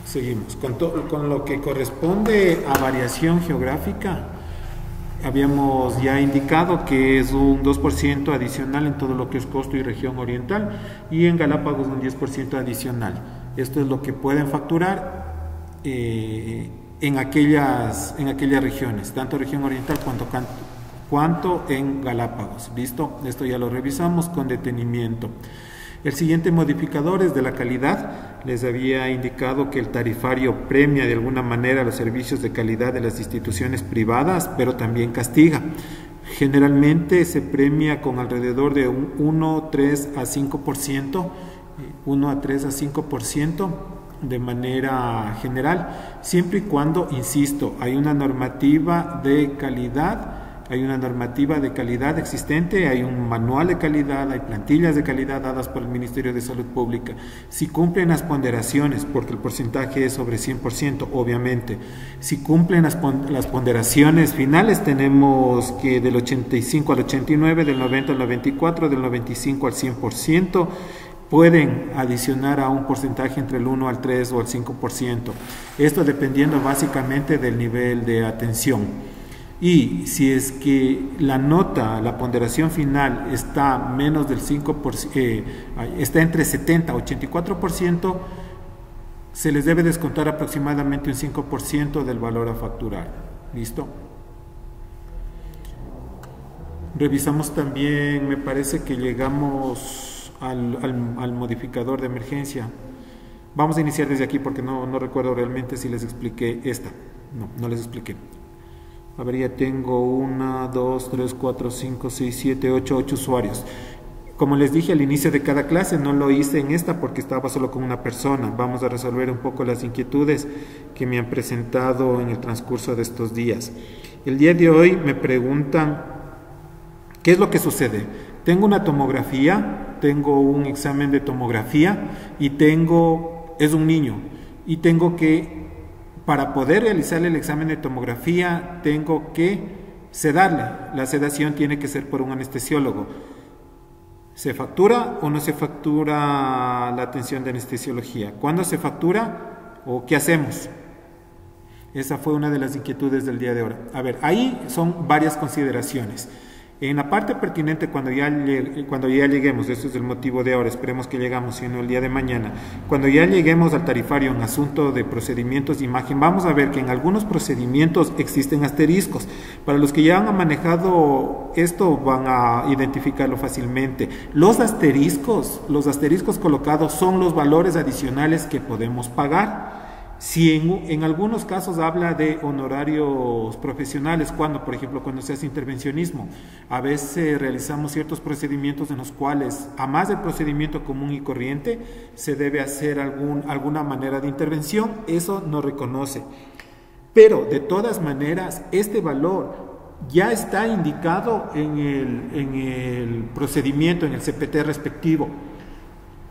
Seguimos. Con lo que corresponde a variación geográfica, habíamos ya indicado que es un 2% adicional en todo lo que es costo y región oriental, y en Galápagos un 10% adicional. Esto es lo que pueden facturar en aquellas regiones, tanto región oriental cuanto en Galápagos. ¿Listo? Esto ya lo revisamos con detenimiento. El siguiente modificador es de la calidad. Les había indicado que el tarifario premia de alguna manera los servicios de calidad de las instituciones privadas, pero también castiga. Generalmente se premia con alrededor de un 1, 3 a 5%, 1 a 3 a 5% de manera general, siempre y cuando, insisto, hay una normativa de calidad. Hay una normativa de calidad existente, hay un manual de calidad, hay plantillas de calidad dadas por el Ministerio de Salud Pública. Si cumplen las ponderaciones, porque el porcentaje es sobre 100%, obviamente. Si cumplen las ponderaciones finales, tenemos que del 85 al 89, del 90 al 94, del 95 al 100%. Pueden adicionar a un porcentaje entre el 1 al 3 o al 5%. Esto dependiendo básicamente del nivel de atención. Y si es que la nota, la ponderación final está menos del 5%, está entre 70 y 84%, se les debe descontar aproximadamente un 5% del valor a facturar. ¿Listo? Revisamos también, me parece que llegamos al modificador de emergencia. Vamos a iniciar desde aquí porque no recuerdo realmente si les expliqué esta. No les expliqué. A ver, ya tengo 1, 2, 3, 4, 5, 6, 7, 8 usuarios. Como les dije al inicio de cada clase, no lo hice en esta porque estaba solo con una persona. Vamos a resolver un poco las inquietudes que me han presentado en el transcurso de estos días. El día de hoy me preguntan, ¿qué es lo que sucede? Tengo una tomografía, tengo un examen de tomografía y es un niño, y tengo que, para poder realizarle el examen de tomografía, tengo que sedarle. La sedación tiene que ser por un anestesiólogo. ¿Se factura o no se factura la atención de anestesiología? ¿Cuándo se factura o qué hacemos? Esa fue una de las inquietudes del día de hoy. A ver, ahí son varias consideraciones. En la parte pertinente, cuando ya lleguemos, eso es el motivo de ahora, esperemos que llegamos, sino el día de mañana, cuando ya lleguemos al tarifario en asunto de procedimientos de imagen, vamos a ver que en algunos procedimientos existen asteriscos. Para los que ya han manejado esto van a identificarlo fácilmente. Los asteriscos colocados son los valores adicionales que podemos pagar. Si en algunos casos habla de honorarios profesionales, por ejemplo, cuando se hace intervencionismo, a veces realizamos ciertos procedimientos en los cuales, a más del procedimiento común y corriente, se debe hacer alguna manera de intervención, eso no reconoce. Pero, de todas maneras, este valor ya está indicado en el procedimiento, en el CPT respectivo.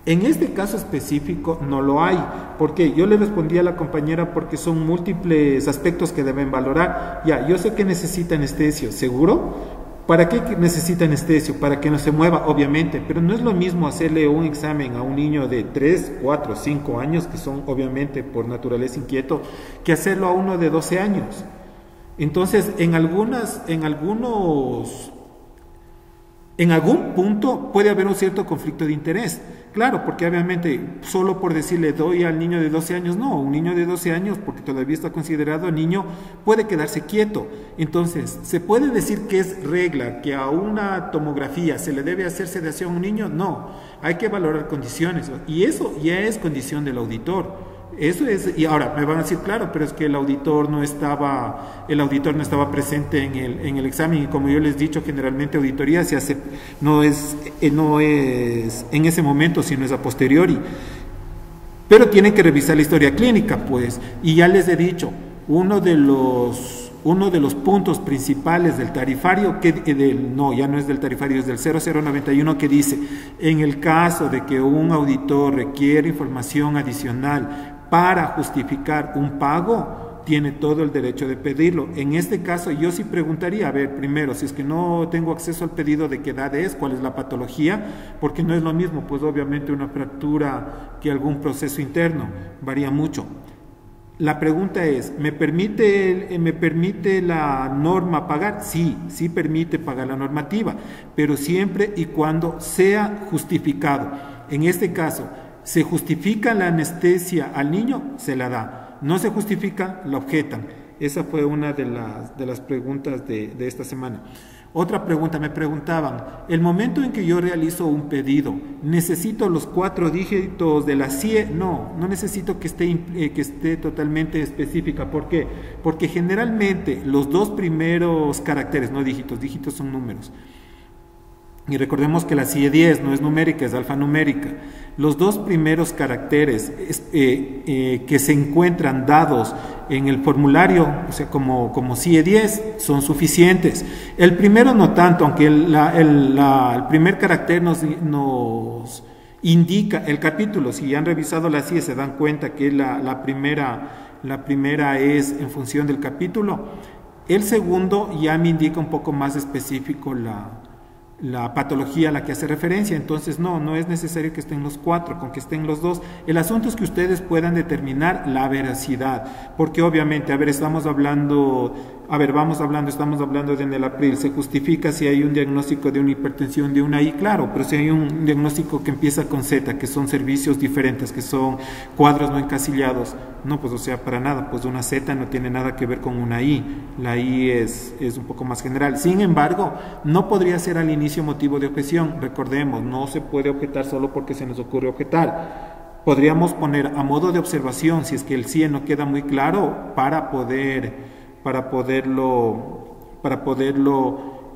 En este caso específico no lo hay, porque yo le respondí a la compañera porque son múltiples aspectos que deben valorar. Ya, yo sé que necesita anestesio, ¿seguro? ¿Para qué necesita anestesio? Para que no se mueva, obviamente, pero no es lo mismo hacerle un examen a un niño de 3, 4, 5 años, que son obviamente por naturaleza inquieto, que hacerlo a uno de 12 años. Entonces, en algún punto puede haber un cierto conflicto de interés. Claro, porque obviamente solo por decirle doy al niño de 12 años, no, un niño de 12 años, porque todavía está considerado niño, puede quedarse quieto. Entonces, ¿se puede decir que es regla que a una tomografía se le debe hacer sedación a un niño? No, hay que valorar condiciones, y eso ya es condición del auditor. Eso es, y ahora me van a decir, claro, pero es que el auditor no estaba presente en el examen, y como yo les he dicho, generalmente auditoría se hace, no es en ese momento, sino es a posteriori. Pero tienen que revisar la historia clínica, pues, y ya les he dicho, uno de los puntos principales del tarifario, ya no es del tarifario, es del 0091, que dice, en el caso de que un auditor requiere información adicional para justificar un pago, tiene todo el derecho de pedirlo. En este caso yo sí preguntaría, a ver, primero, si es que no tengo acceso al pedido, de qué edad es, cuál es la patología, porque no es lo mismo, pues obviamente una fractura que algún proceso interno, varía mucho. La pregunta es, ¿me permite la norma pagar? Sí, sí permite pagar la normativa, pero siempre y cuando sea justificado. En este caso, ¿se justifica la anestesia al niño? Se la da. ¿No se justifica? La objetan. Esa fue una de las preguntas de esta semana. Otra pregunta, me preguntaban, el momento en que yo realizo un pedido, ¿necesito los 4 dígitos de la CIE? No, no necesito que esté totalmente específica. ¿Por qué? Porque generalmente los 2 primeros caracteres, no dígitos, dígitos son números. Y recordemos que la CIE 10 no es numérica, es alfanumérica. Los 2 primeros caracteres que se encuentran dados en el formulario, o sea, como CIE 10, son suficientes. El primero no tanto, aunque el primer carácter nos indica el capítulo. Si han revisado la CIE se dan cuenta que la primera es en función del capítulo. El segundo ya me indica un poco más específico la patología a la que hace referencia. Entonces no es necesario que estén los 4, con que estén los 2. El asunto es que ustedes puedan determinar la veracidad, porque obviamente, estamos hablando de en el april, se justifica si hay un diagnóstico de una hipertensión de una I, claro, pero si hay un diagnóstico que empieza con Z, que son servicios diferentes, que son cuadros no encasillados, no, pues para nada, pues una Z no tiene nada que ver con una I, la I es un poco más general. Sin embargo, no podría ser al inicio motivo de objeción. Recordemos, no se puede objetar solo porque se nos ocurre objetar. Podríamos poner a modo de observación, si es que el CIE no queda muy claro, para poderlo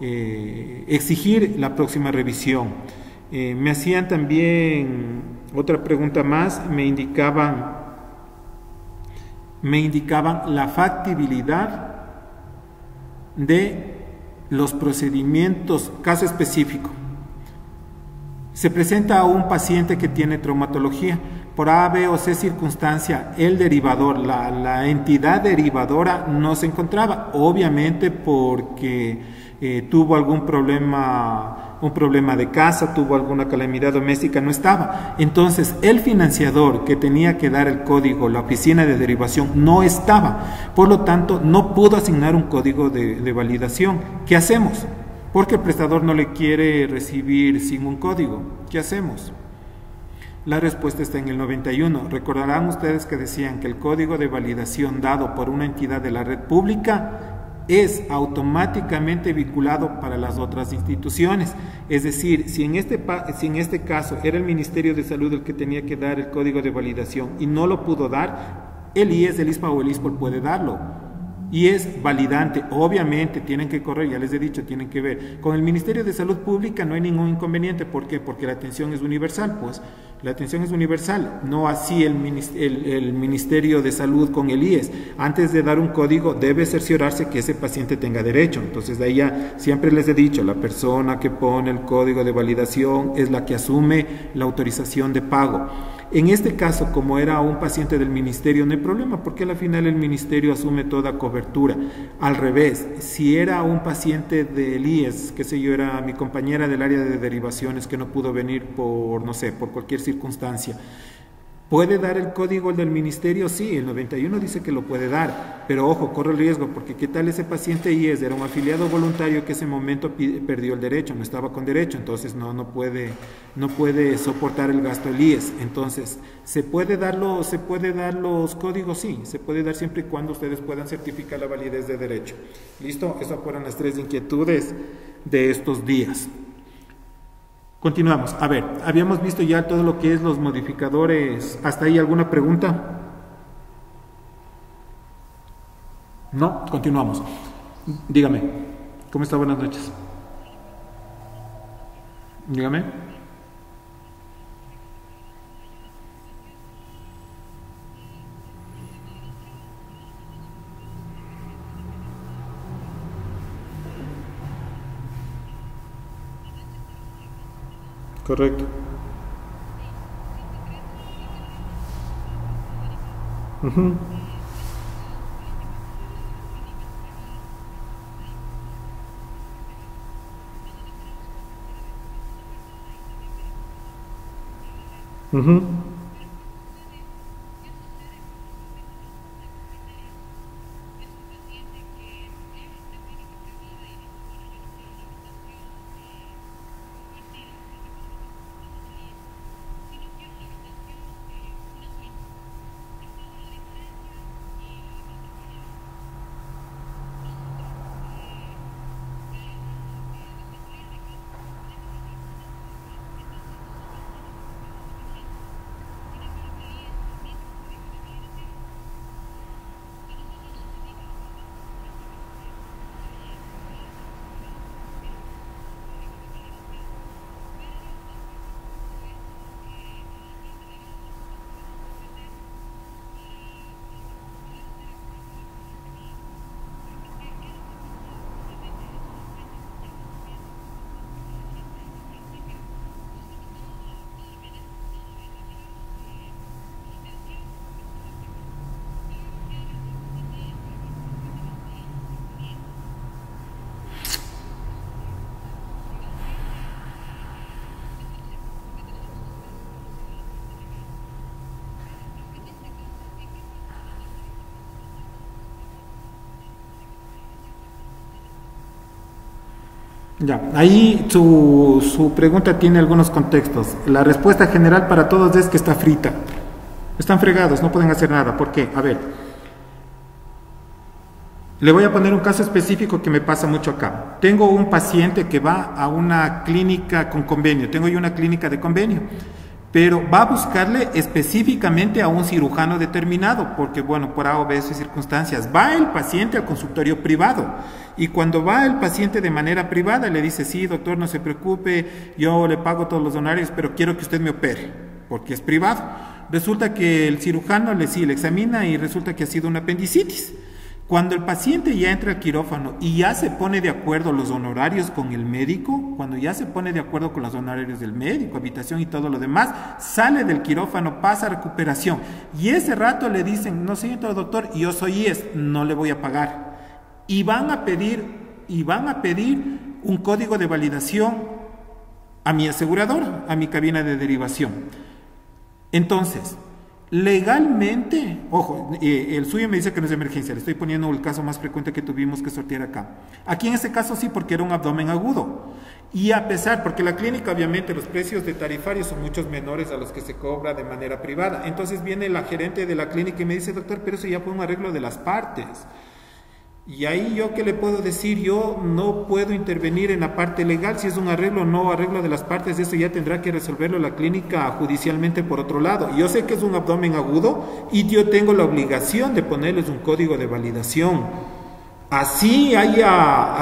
exigir la próxima revisión. Me hacían también otra pregunta más, me indicaban la factibilidad de los procedimientos, caso específico. Se presenta a un paciente que tiene traumatología. Por A, B o C circunstancia, el derivador, la entidad derivadora no se encontraba, obviamente porque tuvo algún problema, un problema de casa, tuvo alguna calamidad doméstica, no estaba. Entonces, el financiador que tenía que dar el código, la oficina de derivación, no estaba. Por lo tanto, no pudo asignar un código de validación. ¿Qué hacemos? Porque el prestador no le quiere recibir sin un código. ¿Qué hacemos? La respuesta está en el 91. Recordarán ustedes que decían que el código de validación dado por una entidad de la red pública es automáticamente vinculado para las otras instituciones. Es decir, si en este caso era el Ministerio de Salud el que tenía que dar el código de validación y no lo pudo dar, el IES, el ISPA o el ISPOL puede darlo. Y es validante, obviamente tienen que correr, ya les he dicho, tienen que ver. Con el Ministerio de Salud Pública no hay ningún inconveniente. ¿Por qué? Porque la atención es universal, pues. La atención es universal, no así el Ministerio de Salud con el IES. Antes de dar un código debe cerciorarse que ese paciente tenga derecho. Entonces de ahí ya siempre les he dicho, la persona que pone el código de validación es la que asume la autorización de pago. En este caso, como era un paciente del ministerio, no hay problema, porque al final el ministerio asume toda cobertura. Al revés, si era un paciente del IES, qué sé yo, era mi compañera del área de derivaciones que no pudo venir por, no sé, por cualquier circunstancia, ¿puede dar el código del ministerio? Sí, el 91 dice que lo puede dar, pero ojo, corre el riesgo, porque ¿qué tal ese paciente IES? Era un afiliado voluntario que ese momento perdió el derecho, no estaba con derecho, entonces no puede soportar el gasto del IES. Entonces, ¿se puede dar los códigos? Sí, se puede dar siempre y cuando ustedes puedan certificar la validez de derecho. ¿Listo? Esas fueron las 3 inquietudes de estos días. Continuamos. A ver, habíamos visto ya todo lo que es los modificadores. ¿Hasta ahí alguna pregunta? No, continuamos. Dígame. ¿Cómo está? Buenas noches. Dígame. Correcto. Uh-huh. Uh-huh. Ya, ahí su pregunta tiene algunos contextos. La respuesta general para todos es que está frita. Están fregados, no pueden hacer nada. ¿Por qué? A ver, le voy a poner un caso específico que me pasa mucho acá. Tengo un paciente que va a una clínica con convenio. Tengo yo una clínica de convenio, pero va a buscarle específicamente a un cirujano determinado, porque bueno, por A o B circunstancias, va el paciente al consultorio privado, y cuando va el paciente de manera privada le dice, sí, doctor, no se preocupe, yo le pago todos los honorarios, pero quiero que usted me opere, porque es privado. Resulta que el cirujano le examina y resulta que ha sido una apendicitis. Cuando el paciente ya entra al quirófano y ya se pone de acuerdo los honorarios con el médico, cuando ya se pone de acuerdo con los honorarios del médico, habitación y todo lo demás, sale del quirófano, pasa a recuperación. Y ese rato le dicen, no siento doctor, yo soy IES, no le voy a pagar. Y van a pedir un código de validación a mi asegurador, a mi cabina de derivación. Entonces, legalmente, ojo, el suyo me dice que no es de emergencia, le estoy poniendo el caso más frecuente que tuvimos que sortear acá. Aquí en este caso sí, porque era un abdomen agudo. Y a pesar, porque la clínica obviamente los precios de tarifarios son muchos menores a los que se cobra de manera privada. Entonces viene la gerente de la clínica y me dice, doctor, pero eso ya fue un arreglo de las partes. Y ahí yo, ¿qué le puedo decir? Yo no puedo intervenir en la parte legal, si es un arreglo o no arreglo de las partes, eso ya tendrá que resolverlo la clínica judicialmente por otro lado. Yo sé que es un abdomen agudo y yo tengo la obligación de ponerles un código de validación. Así haya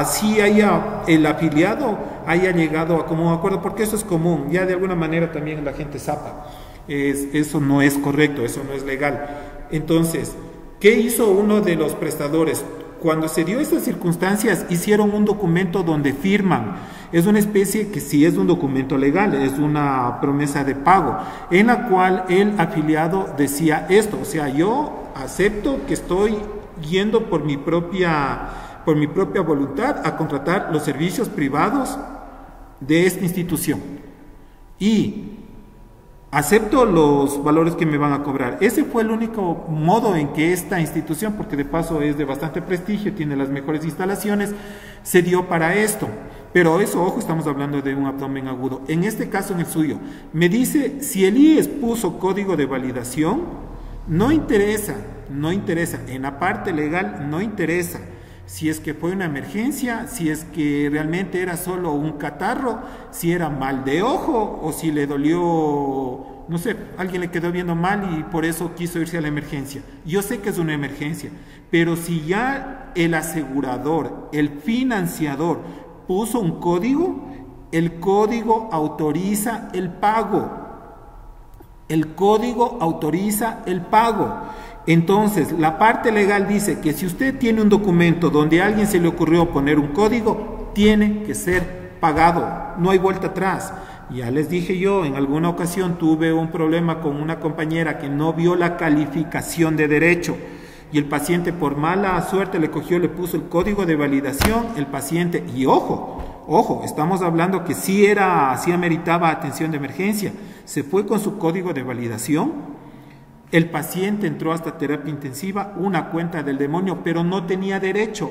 el afiliado haya llegado a común acuerdo, porque eso es común, ya de alguna manera también la gente zapa. Eso no es correcto, eso no es legal. Entonces, ¿qué hizo uno de los prestadores? Cuando se dio estas circunstancias, hicieron un documento donde firman. Es una especie que sí es un documento legal, es una promesa de pago, en la cual el afiliado decía esto, o sea, yo acepto que estoy yendo por mi propia voluntad a contratar los servicios privados de esta institución. Y acepto los valores que me van a cobrar. Ese fue el único modo en que esta institución, porque de paso es de bastante prestigio, tiene las mejores instalaciones, se dio para esto. Pero eso, ojo, estamos hablando de un abdomen agudo. En este caso, en el suyo, me dice, si el IES puso código de validación, no interesa, en la parte legal no interesa. Si es que fue una emergencia, si es que realmente era solo un catarro, si era mal de ojo o si le dolió, no sé, alguien le quedó viendo mal y por eso quiso irse a la emergencia. Yo sé que es una emergencia, pero si ya el asegurador, el financiador puso un código, el código autoriza el pago. El código autoriza el pago. Entonces, la parte legal dice que si usted tiene un documento donde a alguien se le ocurrió poner un código, tiene que ser pagado, no hay vuelta atrás. Ya les dije yo, en alguna ocasión tuve un problema con una compañera que no vio la calificación de derecho y el paciente por mala suerte le puso el código de validación, el paciente, y ojo, estamos hablando que sí ameritaba atención de emergencia, se fue con su código de validación. El paciente entró hasta terapia intensiva, una cuenta del demonio, pero no tenía derecho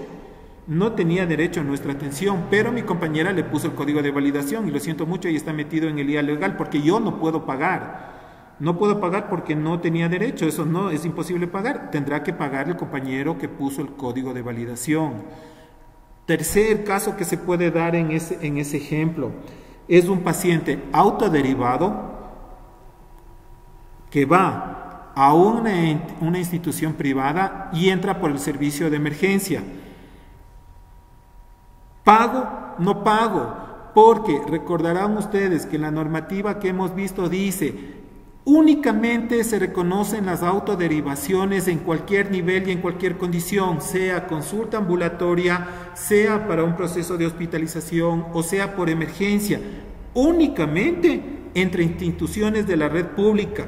a nuestra atención, pero mi compañera le puso el código de validación y lo siento mucho, y está metido en el IA legal porque yo no puedo pagar porque no tenía derecho, eso no, es imposible pagar, tendrá que pagar el compañero que puso el código de validación. Tercer caso que se puede dar en ese ejemplo, es un paciente autoderivado que va a una institución privada y entra por el servicio de emergencia. ¿Pago? No pago, porque recordarán ustedes que la normativa que hemos visto dice, únicamente se reconocen las autoderivaciones en cualquier nivel y en cualquier condición, sea consulta ambulatoria, sea para un proceso de hospitalización o sea por emergencia, únicamente entre instituciones de la red pública.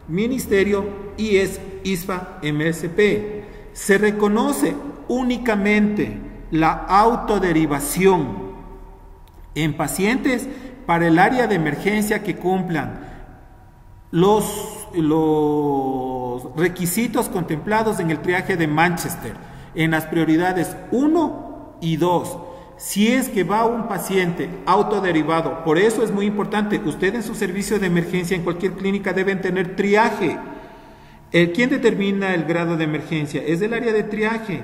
Ministerio, IES, ISFA, MSP. Se reconoce únicamente la autoderivación en pacientes para el área de emergencia que cumplan los requisitos contemplados en el triaje de Manchester, en las prioridades 1 y 2. Si es que va un paciente autoderivado, por eso es muy importante, usted en su servicio de emergencia en cualquier clínica deben tener triaje. ¿Quién determina el grado de emergencia? Es del área de triaje.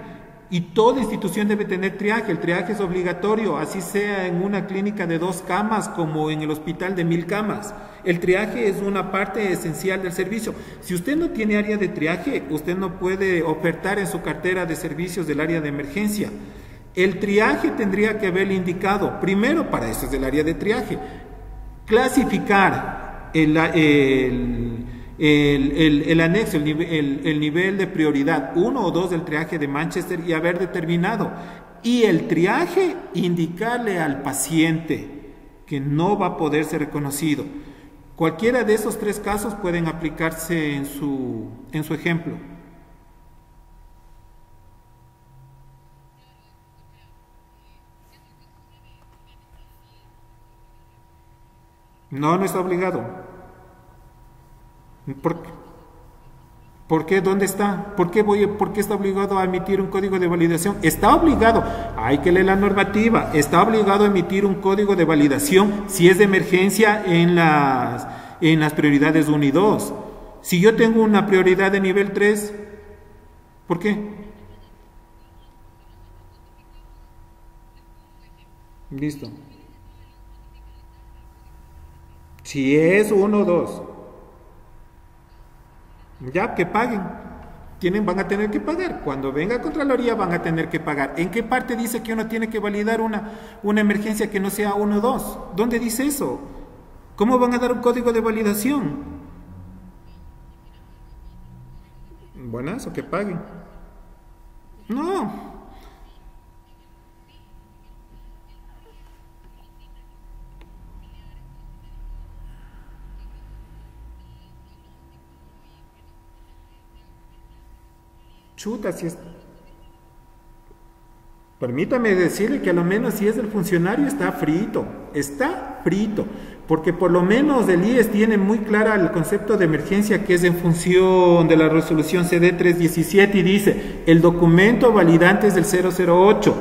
Y toda institución debe tener triaje. El triaje es obligatorio, así sea en una clínica de 2 camas como en el hospital de 1000 camas. El triaje es una parte esencial del servicio. Si usted no tiene área de triaje, usted no puede ofertar en su cartera de servicios del área de emergencia. El triaje tendría que haberle indicado, primero, para eso es del área de triaje, clasificar el anexo, el nivel de prioridad 1 o 2 del triaje de Manchester y haber determinado. Y el triaje indicarle al paciente que no va a poder ser reconocido. Cualquiera de esos 3 casos pueden aplicarse en su ejemplo. No, no está obligado. ¿Por qué? ¿Por qué? ¿Dónde está? ¿Por qué está obligado a emitir un código de validación? Está obligado, hay que leer la normativa, está obligado a emitir un código de validación si es de emergencia en las prioridades 1 y 2. Si yo tengo una prioridad de nivel 3, ¿por qué? Listo. Si es 1 o 2. Ya, que paguen. Van a tener que pagar. Cuando venga Contraloría van a tener que pagar. ¿En qué parte dice que uno tiene que validar una emergencia que no sea 1 o 2? ¿Dónde dice eso? ¿Cómo van a dar un código de validación? Buenas, o que paguen. No. Chuta, si es... Permítame decirle que a lo menos si es del funcionario está frito, porque por lo menos el IES tiene muy clara el concepto de emergencia que es en función de la resolución CD 317 y dice, el documento validante es del 008.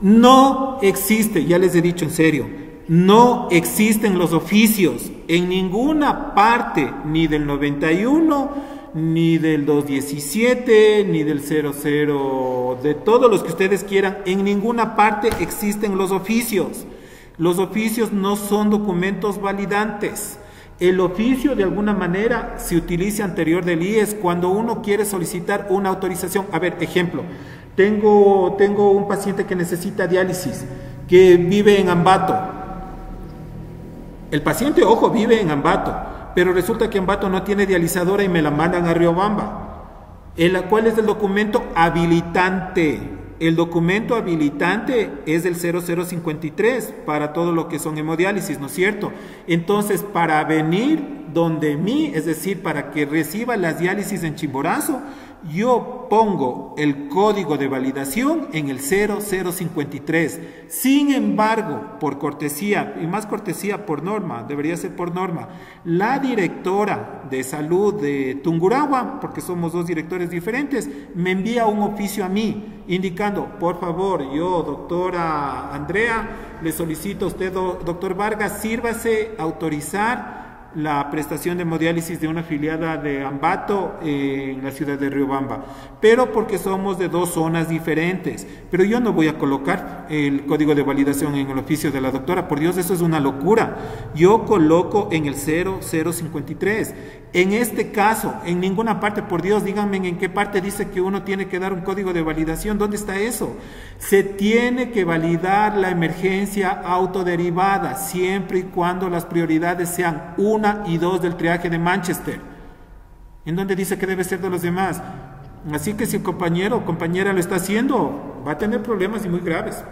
No existe, ya les he dicho en serio, no existen los oficios en ninguna parte, ni del 91, ni del 217, ni del 00, de todos los que ustedes quieran, en ninguna parte existen los oficios. Los oficios no son documentos validantes. El oficio de alguna manera se utiliza anterior del IES cuando uno quiere solicitar una autorización. A ver, ejemplo, tengo un paciente que necesita diálisis, que vive en Ambato. El paciente, ojo, vive en Ambato, pero resulta que Ambato no tiene dializadora y me la mandan a Riobamba. ¿Cuál es el documento habilitante? El documento habilitante es del 0053 para todo lo que son hemodiálisis, ¿no es cierto? Entonces, para venir donde mí, es decir, para que reciba las diálisis en Chimborazo, yo pongo el código de validación en el 0053. Sin embargo, por cortesía, y más cortesía por norma, debería ser por norma, la directora de salud de Tungurahua, porque somos 2 directores diferentes, me envía un oficio a mí, indicando, por favor, yo, doctora Andrea, le solicito a usted, doctor Vargas, sírvase autorizar la prestación de hemodiálisis de una afiliada de Ambato en la ciudad de Riobamba, pero porque somos de 2 zonas diferentes. Pero yo no voy a colocar el código de validación en el oficio de la doctora, por Dios, eso es una locura. Yo coloco en el 0053. En este caso, en ninguna parte, por Dios, díganme en qué parte dice que uno tiene que dar un código de validación. ¿Dónde está eso? Se tiene que validar la emergencia autoderivada siempre y cuando las prioridades sean 1 y 2 del triaje de Manchester. ¿En dónde dice que debe ser de los demás? Así que si el compañero o compañera lo está haciendo, va a tener problemas y muy graves.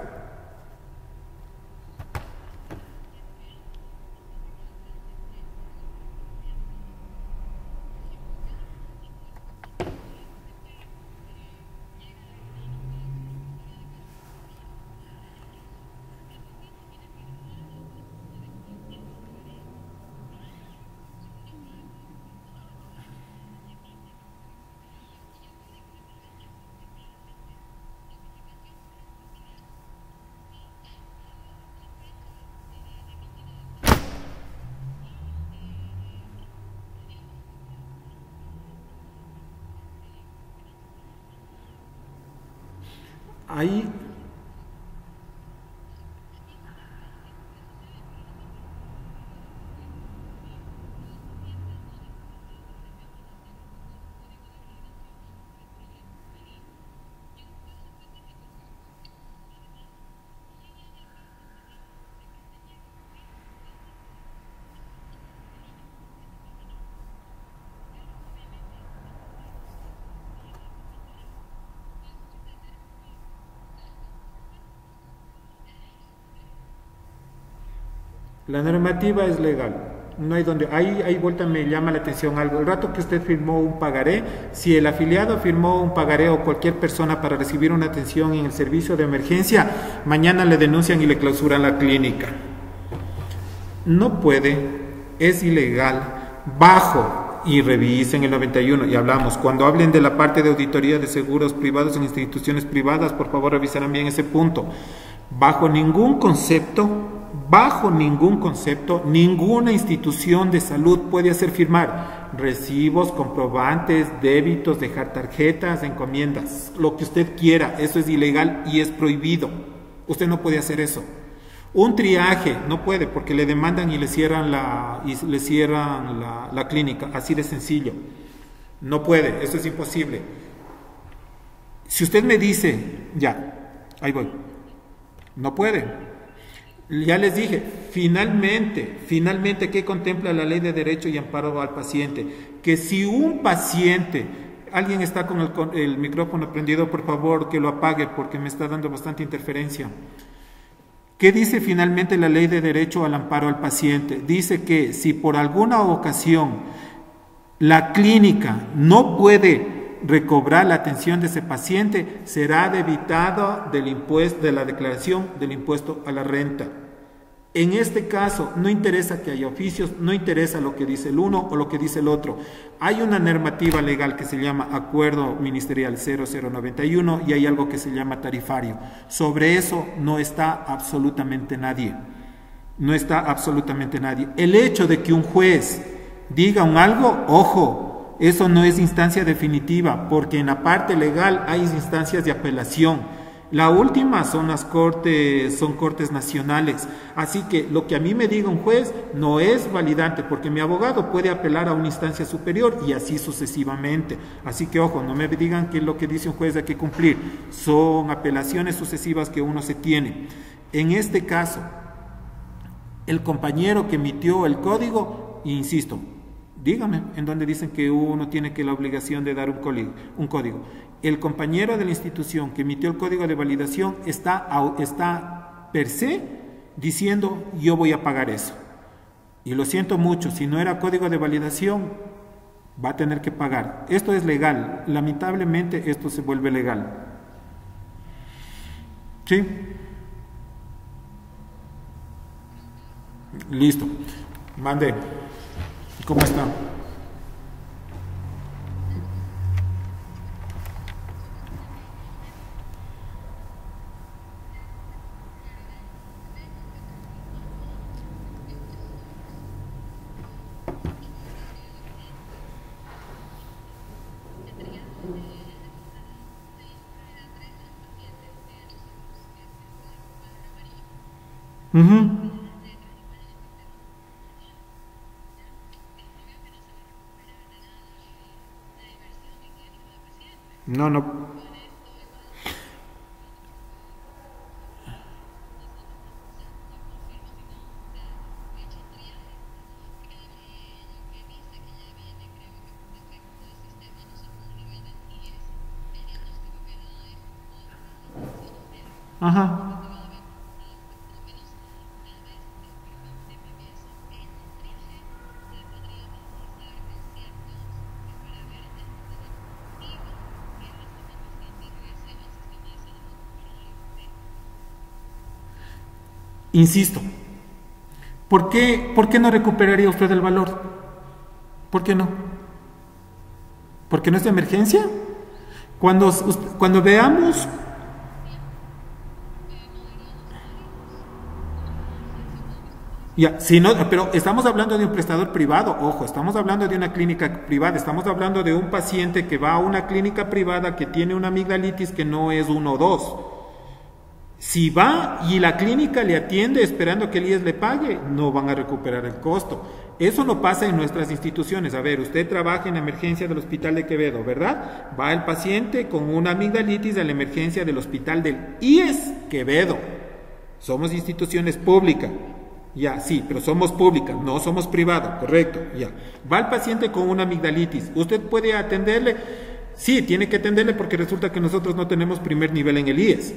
Ahí, la normativa es legal. No hay donde, ahí vuelta me llama la atención algo. El rato que usted firmó un pagaré, si el afiliado firmó un pagaré o cualquier persona para recibir una atención en el servicio de emergencia, mañana le denuncian y le clausuran la clínica. No puede, es ilegal, bajo, y revisen el 91, y hablamos, cuando hablen de la parte de auditoría de seguros privados en instituciones privadas, por favor revisarán bien ese punto. Bajo ningún concepto, ninguna institución de salud puede hacer firmar recibos, comprobantes, débitos, dejar tarjetas, encomiendas, lo que usted quiera. Eso es ilegal y es prohibido. Usted no puede hacer eso. Un triaje no puede, porque le demandan y le cierran la clínica, así de sencillo. No puede, eso es imposible. Si usted me dice, ya, ahí voy, no puede. Ya les dije, finalmente, ¿qué contempla la Ley de Derecho y Amparo al Paciente? Que si un paciente, alguien está con el micrófono prendido, por favor que lo apague porque me está dando bastante interferencia. ¿Qué dice finalmente la Ley de Derecho al Amparo al Paciente? Dice que si por alguna ocasión la clínica no puede recobrar la atención de ese paciente, será debitado del impuesto, de la declaración del impuesto a la renta. En este caso, no interesa que haya oficios, no interesa lo que dice el uno o lo que dice el otro. Hay una normativa legal que se llama Acuerdo Ministerial 0091 y hay algo que se llama tarifario. Sobre eso no está absolutamente nadie. No está absolutamente nadie. El hecho de que un juez diga un algo, ojo, eso no es instancia definitiva, porque en la parte legal hay instancias de apelación. La última son las cortes, son cortes nacionales. Así que lo que a mí me diga un juez no es validante, porque mi abogado puede apelar a una instancia superior y así sucesivamente. Así que ojo, no me digan que lo que dice un juez hay que cumplir. Son apelaciones sucesivas que uno se tiene. En este caso, el compañero que emitió el código, insisto, dígame en dónde dicen que uno tiene que la obligación de dar un código. El compañero de la institución que emitió el código de validación está per se diciendo yo voy a pagar eso. Y lo siento mucho, si no era código de validación, va a tener que pagar. Esto es legal, lamentablemente esto se vuelve legal. ¿Sí? Listo. Mande. ¿Cómo está? No, no. Ajá. Insisto, por qué no recuperaría usted el valor? ¿Por qué no? ¿Porque no es de emergencia? Cuando veamos... Ya, si no, pero estamos hablando de un prestador privado, ojo, estamos hablando de una clínica privada, estamos hablando de un paciente que va a una clínica privada que tiene una amigdalitis que no es 1 o 2. Si va y la clínica le atiende esperando que el IES le pague, no van a recuperar el costo. Eso no pasa en nuestras instituciones. A ver, usted trabaja en la emergencia del Hospital de Quevedo, ¿verdad? Va el paciente con una amigdalitis a la emergencia del Hospital del IES Quevedo. Somos instituciones públicas. Ya, sí, pero somos públicas, no somos privados, correcto, ya. Va el paciente con una amigdalitis. ¿Usted puede atenderle? Sí, tiene que atenderle porque resulta que nosotros no tenemos primer nivel en el IES.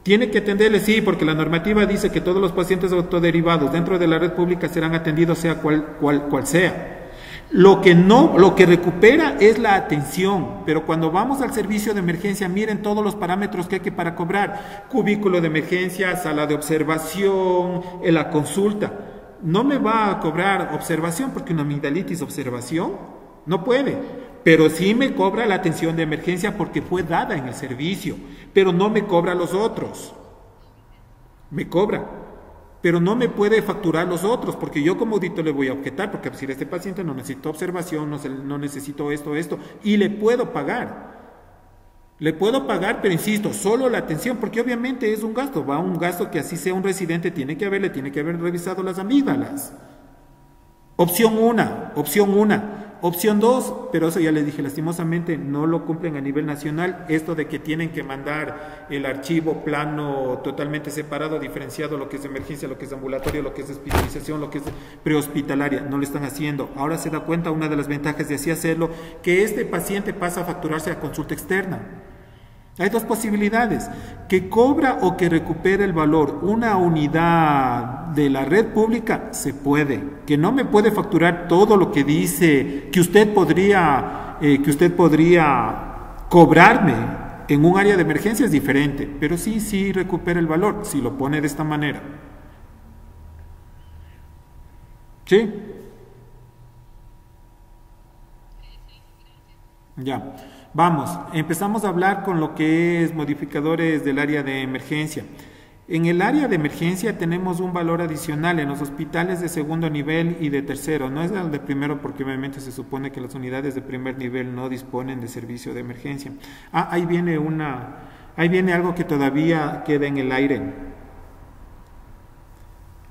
Tiene que atenderle, sí, porque la normativa dice que todos los pacientes autoderivados dentro de la red pública serán atendidos sea cual sea. Lo que recupera es la atención, pero cuando vamos al servicio de emergencia, miren todos los parámetros que hay para cobrar. Cubículo de emergencia, sala de observación, la consulta. No me va a cobrar observación porque una amigdalitis observación no puede. Pero sí me cobra la atención de emergencia porque fue dada en el servicio, pero no me cobra los otros. Me cobra, pero no me puede facturar los otros, porque yo como auditor le voy a objetar, porque decir, este paciente no necesita observación, no necesito esto, y le puedo pagar. Le puedo pagar, pero insisto, solo la atención, porque obviamente es un gasto, va un gasto que así sea un residente, tiene que haber revisado las amígdalas. Opción 1. Opción 2, pero eso ya les dije, lastimosamente no lo cumplen a nivel nacional, esto de que tienen que mandar el archivo plano totalmente separado, diferenciado, lo que es emergencia, lo que es ambulatorio, lo que es hospitalización, lo que es prehospitalaria, no lo están haciendo. Ahora se da cuenta, una de las ventajas de así hacerlo, que este paciente pasa a facturarse a consulta externa. Hay dos posibilidades, que cobra o que recupere el valor una unidad de la red pública, se puede. Que no me puede facturar todo lo que dice que usted podría cobrarme en un área de emergencia es diferente, pero sí recupera el valor, si lo pone de esta manera. ¿Sí? Ya. Vamos, empezamos a hablar con lo que es modificadores del área de emergencia. En el área de emergencia tenemos un valor adicional en los hospitales de segundo nivel y de tercero. No es el de primero porque obviamente se supone que las unidades de primer nivel no disponen de servicio de emergencia. Ahí viene algo que todavía queda en el aire.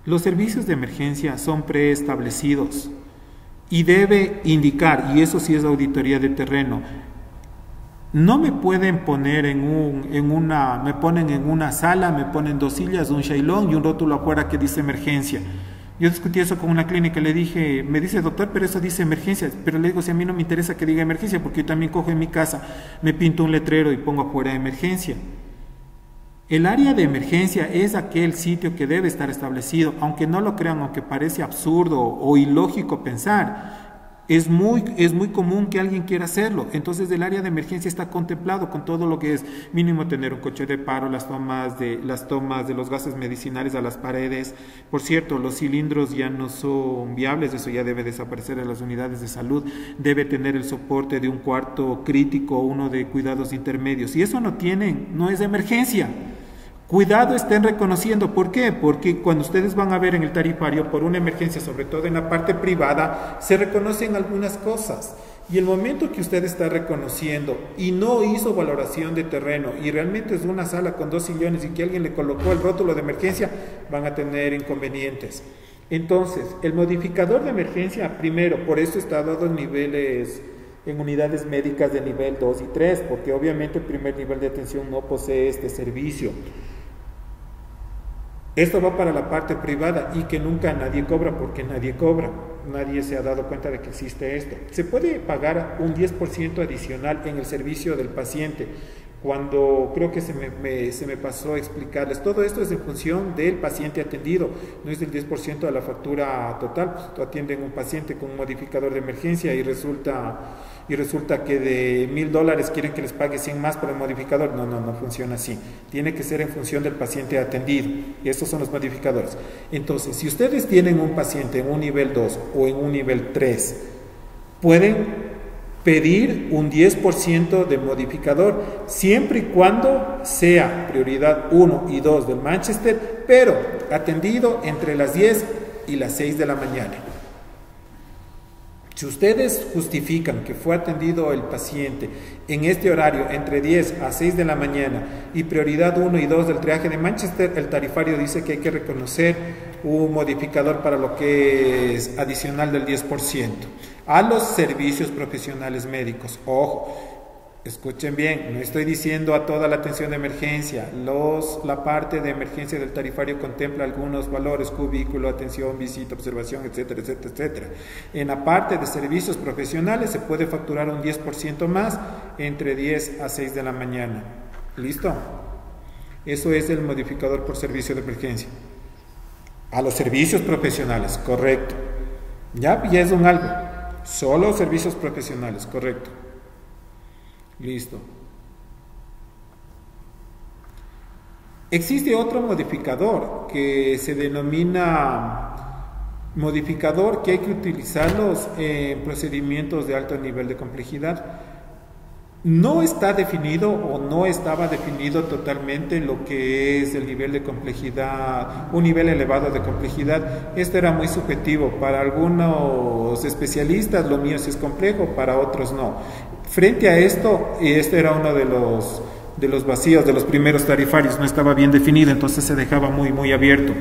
Los servicios de emergencia son preestablecidos y debe indicar, y eso sí es auditoría de terreno, no me pueden poner me ponen en una sala, me ponen 2 sillas, un shailón y un rótulo afuera que dice emergencia. Yo discutí eso con una clínica, me dice, doctor, pero eso dice emergencia. Pero le digo, si a mí no me interesa que diga emergencia, porque yo también cojo en mi casa, me pinto un letrero y pongo afuera emergencia. El área de emergencia es aquel sitio que debe estar establecido, aunque no lo crean, aunque parece absurdo o ilógico pensar. Es muy común que alguien quiera hacerlo. Entonces el área de emergencia está contemplado con todo lo que es mínimo tener un coche de paro, las tomas de los gases medicinales a las paredes. Por cierto, los cilindros ya no son viables, eso ya debe desaparecer en las unidades de salud. Debe tener el soporte de un cuarto crítico, uno de cuidados intermedios. Y eso no es de emergencia. Cuidado, estén reconociendo. ¿Por qué? Porque cuando ustedes van a ver en el tarifario por una emergencia, sobre todo en la parte privada, se reconocen algunas cosas. Y el momento que usted está reconociendo y no hizo valoración de terreno y realmente es una sala con 2 sillones y que alguien le colocó el rótulo de emergencia, van a tener inconvenientes. Entonces, el modificador de emergencia, primero, por eso está dado en niveles, en unidades médicas de nivel 2 y 3, porque obviamente el primer nivel de atención no posee este servicio. Esto va para la parte privada y que nunca nadie cobra, porque nadie cobra. Nadie se ha dado cuenta de que existe esto. Se puede pagar un 10% adicional en el servicio del paciente. Cuando creo que se me pasó a explicarles, todo esto es en función del paciente atendido, no es del 10% de la factura total. Pues tú atiendes a un paciente con un modificador de emergencia y resulta que de $1,000 quieren que les pague 100 más por el modificador. No funciona así. Tiene que ser en función del paciente atendido. Y estos son los modificadores. Entonces, si ustedes tienen un paciente en un nivel 2 o en un nivel 3, pueden pedir un 10% de modificador, siempre y cuando sea prioridad 1 y 2 del Manchester, pero atendido entre las 10 y las 6 de la mañana. Si ustedes justifican que fue atendido el paciente en este horario entre 10 a 6 de la mañana y prioridad 1 y 2 del triaje de Manchester, el tarifario dice que hay que reconocer un modificador para lo que es adicional del 10% a los servicios profesionales médicos. Ojo, escuchen bien, no estoy diciendo a toda la atención de emergencia. La parte de emergencia del tarifario contempla algunos valores: cubículo, atención, visita, observación, etcétera, etcétera, etcétera. En la parte de servicios profesionales se puede facturar un 10% más entre 10 a 6 de la mañana. ¿Listo? Eso es el modificador por servicio de emergencia. A los servicios profesionales, correcto. Ya es un algo. Solo servicios profesionales, correcto. Listo. Existe otro modificador que se denomina modificador que hay que utilizarlos en procedimientos de alto nivel de complejidad. No está definido o no estaba definido totalmente lo que es el nivel de complejidad, un nivel elevado de complejidad. Esto era muy subjetivo. Para algunos especialistas lo mío sí es complejo, para otros no. Frente a esto, y este era uno de los vacíos de los primeros tarifarios, no estaba bien definido, entonces se dejaba muy abierto.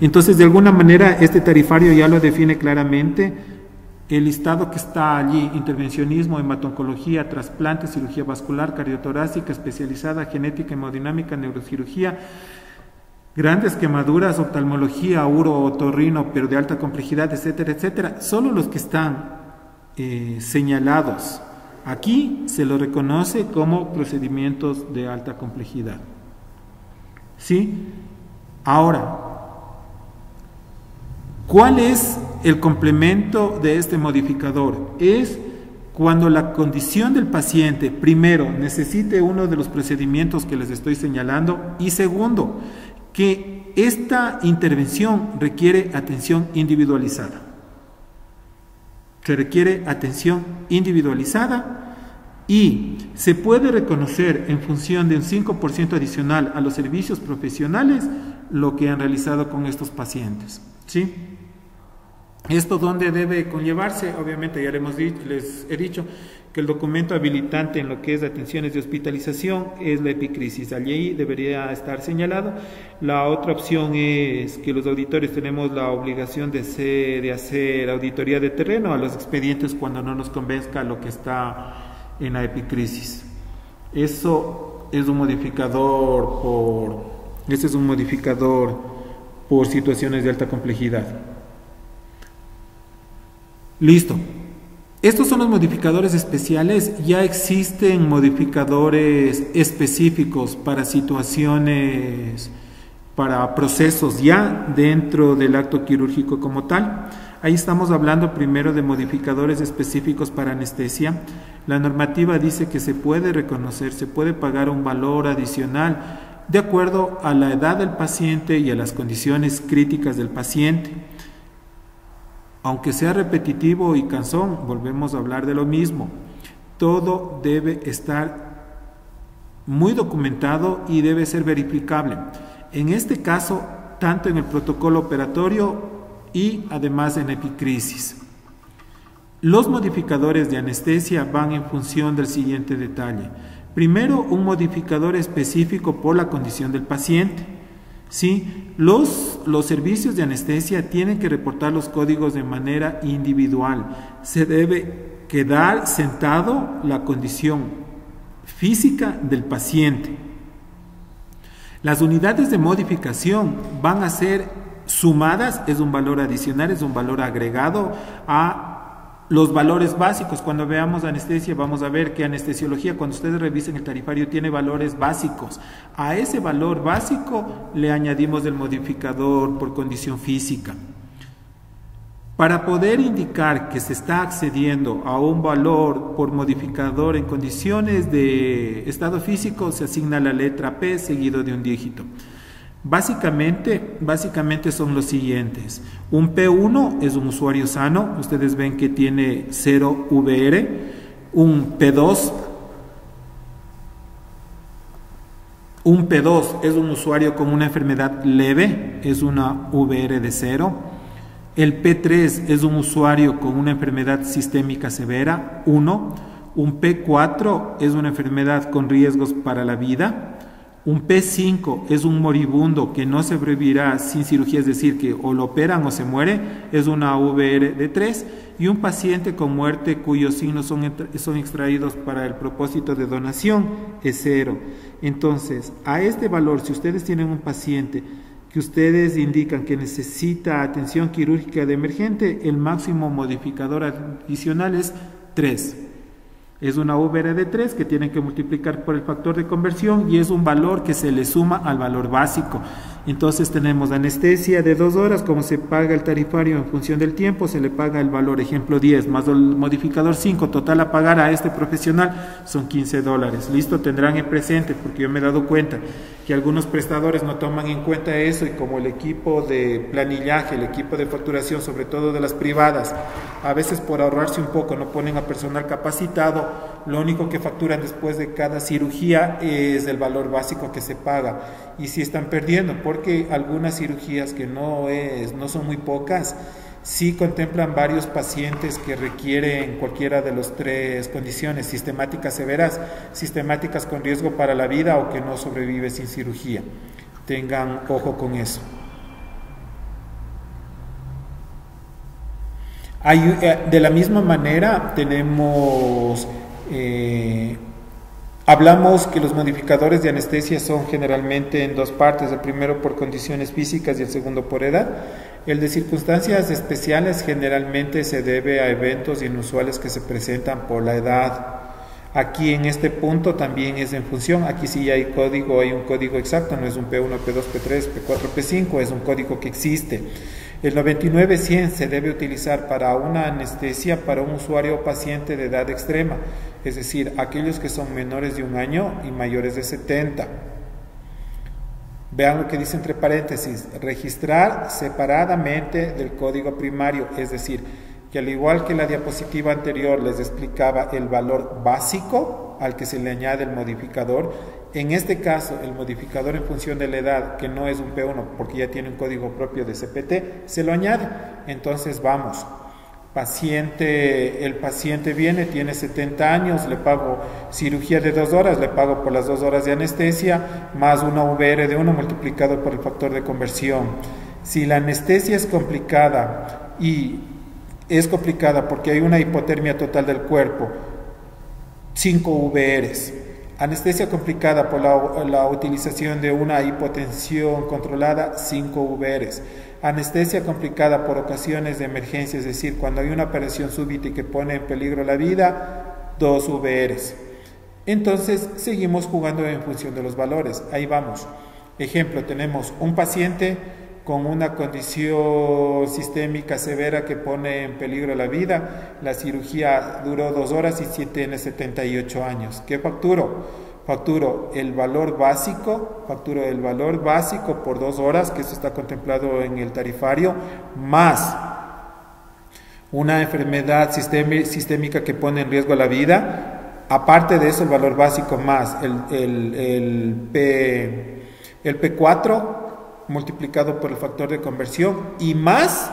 Entonces, de alguna manera, este tarifario ya lo define claramente. El listado que está allí: intervencionismo, hematoncología, trasplante, cirugía vascular, cardiotorácica, especializada, genética, hemodinámica, neurocirugía, grandes quemaduras, oftalmología, uro, otorrino, pero de alta complejidad, etcétera, etcétera. Solo los que están señalados aquí se lo reconoce como procedimientos de alta complejidad. ¿Sí? Ahora, ¿cuál es el complemento de este modificador? Es cuando la condición del paciente, primero, necesite uno de los procedimientos que les estoy señalando, y segundo, que esta intervención requiere atención individualizada. Se requiere atención individualizada y se puede reconocer en función de un 5% adicional a los servicios profesionales lo que han realizado con estos pacientes. ¿Sí? ¿Esto dónde debe conllevarse? Obviamente ya les he dicho que el documento habilitante en lo que es atenciones de hospitalización es la epicrisis. Allí debería estar señalado. La otra opción es que los auditores tenemos la obligación de hacer auditoría de terreno a los expedientes cuando no nos convenzca lo que está en la epicrisis. Eso es un modificador por situaciones de alta complejidad. Listo. Estos son los modificadores especiales. Ya existen modificadores específicos para situaciones, para procesos ya dentro del acto quirúrgico como tal. Ahí estamos hablando primero de modificadores específicos para anestesia. La normativa dice que se puede reconocer, se puede pagar un valor adicional de acuerdo a la edad del paciente y a las condiciones críticas del paciente. Aunque sea repetitivo y cansón, volvemos a hablar de lo mismo. Todo debe estar muy documentado y debe ser verificable. En este caso, tanto en el protocolo operatorio y además en epicrisis. Los modificadores de anestesia van en función del siguiente detalle. Primero, un modificador específico por la condición del paciente. ¿Sí? Los servicios de anestesia tienen que reportar los códigos de manera individual. Se debe quedar sentado la condición física del paciente. Las unidades de modificación van a ser sumadas, es un valor adicional, es un valor agregado a los valores básicos. Cuando veamos anestesia vamos a ver que anestesiología, cuando ustedes revisen el tarifario, tiene valores básicos. A ese valor básico le añadimos el modificador por condición física. Para poder indicar que se está accediendo a un valor por modificador en condiciones de estado físico, se asigna la letra P seguido de un dígito. Básicamente son los siguientes. Un P1 es un usuario sano, ustedes ven que tiene 0 VR. Un P2 es un usuario con una enfermedad leve, es una VR de 0. El P3 es un usuario con una enfermedad sistémica severa, 1. Un P4 es una enfermedad con riesgos para la vida. Un P5 es un moribundo que no sobrevivirá sin cirugía, es decir, que o lo operan o se muere, es una VR de 3. Y un paciente con muerte cuyos signos son extraídos para el propósito de donación es 0. Entonces, a este valor, si ustedes tienen un paciente que ustedes indican que necesita atención quirúrgica de emergente, el máximo modificador adicional es 3. Es una VR de 3 que tienen que multiplicar por el factor de conversión y es un valor que se le suma al valor básico. Entonces tenemos anestesia de 2 horas, como se paga el tarifario en función del tiempo, se le paga el valor, ejemplo 10, más el modificador 5, total a pagar a este profesional son $15. Listo, tendrán en presente, porque yo me he dado cuenta que algunos prestadores no toman en cuenta eso y como el equipo de planillaje, el equipo de facturación, sobre todo de las privadas, a veces por ahorrarse un poco no ponen a personal capacitado, lo único que facturan después de cada cirugía es el valor básico que se paga y si están perdiendo, porque algunas cirugías que no son muy pocas, sí contemplan varios pacientes que requieren cualquiera de las 3 condiciones, sistemáticas severas, sistemáticas con riesgo para la vida o que no sobrevive sin cirugía. Tengan ojo con eso. De la misma manera tenemos, hablamos que los modificadores de anestesia son generalmente en 2 partes, el primero por condiciones físicas y el segundo por edad. El de circunstancias especiales generalmente se debe a eventos inusuales que se presentan por la edad. Aquí en este punto también es en función, aquí sí hay código, hay un código exacto, no es un P1, P2, P3, P4, P5, es un código que existe. El 99-100 se debe utilizar para una anestesia para un usuario o paciente de edad extrema, es decir, aquellos que son menores de 1 año y mayores de 70. Vean lo que dice entre paréntesis, registrar separadamente del código primario, es decir, que al igual que la diapositiva anterior les explicaba el valor básico al que se le añade el modificador, en este caso el modificador en función de la edad, que no es un P1 porque ya tiene un código propio de CPT, se lo añade. Entonces vamos, el paciente viene, tiene 70 años, le pago cirugía de 2 horas, le pago por las 2 horas de anestesia, más una VR de 1 multiplicado por el factor de conversión. Si la anestesia es complicada y es complicada porque hay una hipotermia total del cuerpo, 5 VRs. Anestesia complicada por la utilización de una hipotensión controlada, 5 VRs. Anestesia complicada por ocasiones de emergencia, es decir, cuando hay una operación súbita y que pone en peligro la vida, 2 VRs. Entonces, seguimos jugando en función de los valores. Ahí vamos. Ejemplo, tenemos un paciente con una condición sistémica severa que pone en peligro la vida. La cirugía duró 2 horas y tiene 78 años. ¿Qué facturo? Facturo el valor básico por 2 horas, que eso está contemplado en el tarifario, más una enfermedad sistémica que pone en riesgo la vida. Aparte de eso, el valor básico más el P4 multiplicado por el factor de conversión y más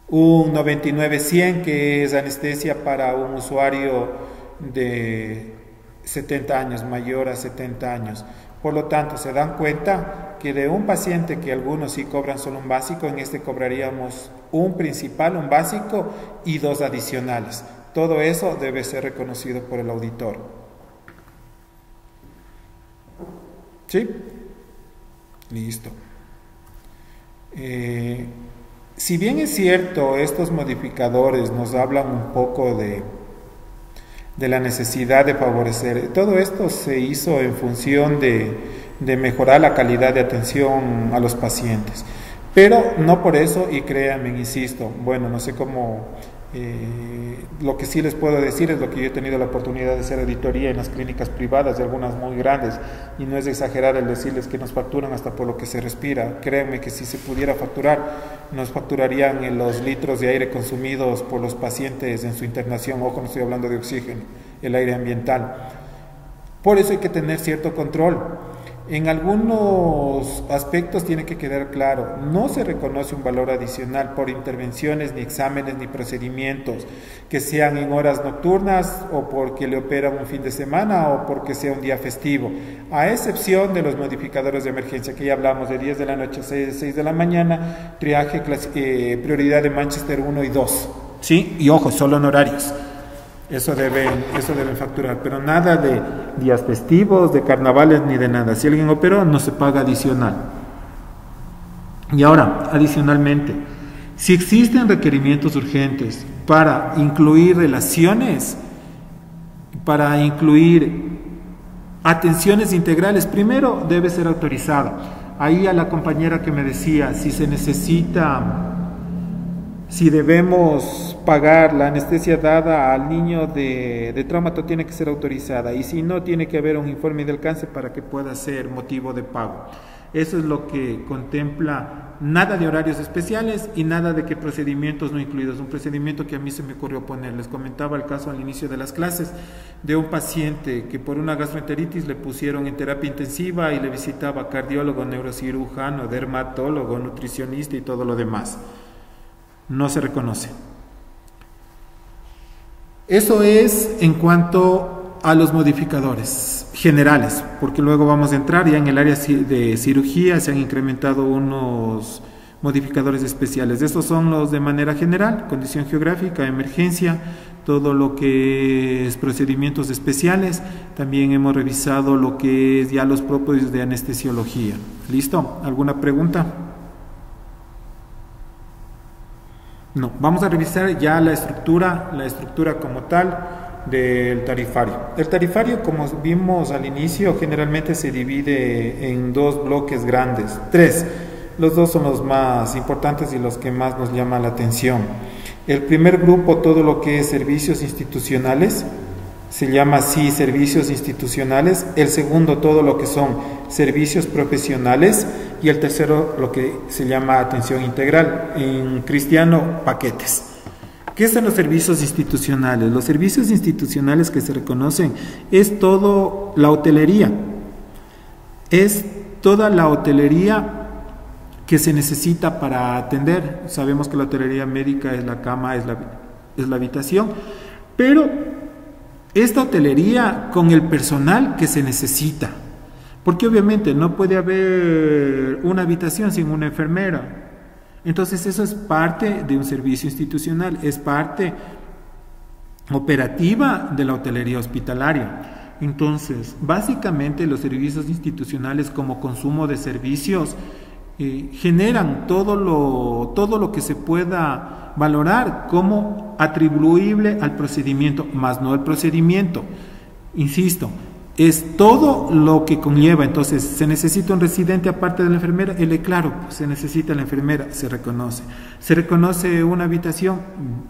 un 99-100 que es anestesia para un usuario de 70 años, mayor a 70 años. Por lo tanto, se dan cuenta que de un paciente que algunos sí cobran solo un básico, en este cobraríamos un principal, un básico y 2 adicionales. Todo eso debe ser reconocido por el auditor. ¿Sí? Listo. Si bien es cierto, estos modificadores nos hablan un poco de la necesidad de favorecer, todo esto se hizo en función de mejorar la calidad de atención a los pacientes, pero no por eso, y créanme, insisto, bueno, no sé cómo, lo que sí les puedo decir es lo que yo he tenido la oportunidad de hacer auditoría en las clínicas privadas, de algunas muy grandes, y no es de exagerar el decirles que nos facturan hasta por lo que se respira. Créanme que si se pudiera facturar, nos facturarían en los litros de aire consumidos por los pacientes en su internación. Ojo, no estoy hablando de oxígeno, el aire ambiental. Por eso hay que tener cierto control. En algunos aspectos tiene que quedar claro, no se reconoce un valor adicional por intervenciones, ni exámenes, ni procedimientos que sean en horas nocturnas o porque le operan un fin de semana o porque sea un día festivo, a excepción de los modificadores de emergencia, que ya hablamos de 10 de la noche a 6 de la mañana, triaje, prioridad de Manchester 1 y 2, ¿sí? Y ojo, solo en horarios. Eso deben facturar, pero nada de días festivos, de carnavales, ni de nada. Si alguien operó, no se paga adicional. Y ahora, adicionalmente, si existen requerimientos urgentes para incluir relaciones, para incluir atenciones integrales, primero debe ser autorizado. Ahí a la compañera que me decía, si se necesita, si debemos pagar la anestesia dada al niño de traumato, tiene que ser autorizada, y si no, tiene que haber un informe de alcance para que pueda ser motivo de pago. Eso es lo que contempla, nada de horarios especiales y nada de que procedimientos no incluidos. Un procedimiento que a mí se me ocurrió poner, les comentaba el caso al inicio de las clases de un paciente que por una gastroenteritis le pusieron en terapia intensiva y le visitaba cardiólogo, neurocirujano, dermatólogo, nutricionista y todo lo demás. No se reconoce. Eso es en cuanto a los modificadores generales, porque luego vamos a entrar ya en el área de cirugía. Se han incrementado unos modificadores especiales. Estos son los de manera general: condición geográfica, emergencia, todo lo que es procedimientos especiales. También hemos revisado lo que es ya los propios de anestesiología. ¿Listo? ¿Alguna pregunta? No, vamos a revisar ya la estructura como tal del tarifario. El tarifario, como vimos al inicio, generalmente se divide en dos bloques grandes, tres. Los dos son los más importantes y los que más nos llaman la atención. El primer grupo, todo lo que es servicios institucionales, se llama así servicios institucionales. El segundo, todo lo que son servicios profesionales. Y el tercero, lo que se llama atención integral, en cristiano, paquetes. ¿Qué son los servicios institucionales? Los servicios institucionales que se reconocen es toda la hotelería. Es toda la hotelería que se necesita para atender. Sabemos que la hotelería médica es la cama, es la habitación, pero esta hotelería con el personal que se necesita. Porque obviamente no puede haber una habitación sin una enfermera. Entonces eso es parte de un servicio institucional, es parte operativa de la hotelería hospitalaria. Entonces, básicamente los servicios institucionales como consumo de servicios generan todo lo que se pueda valorar como atribuible al procedimiento, más no el procedimiento. Insisto, es todo lo que conlleva. Entonces, ¿se necesita un residente aparte de la enfermera? Claro, se necesita la enfermera, se reconoce. ¿Se reconoce una habitación?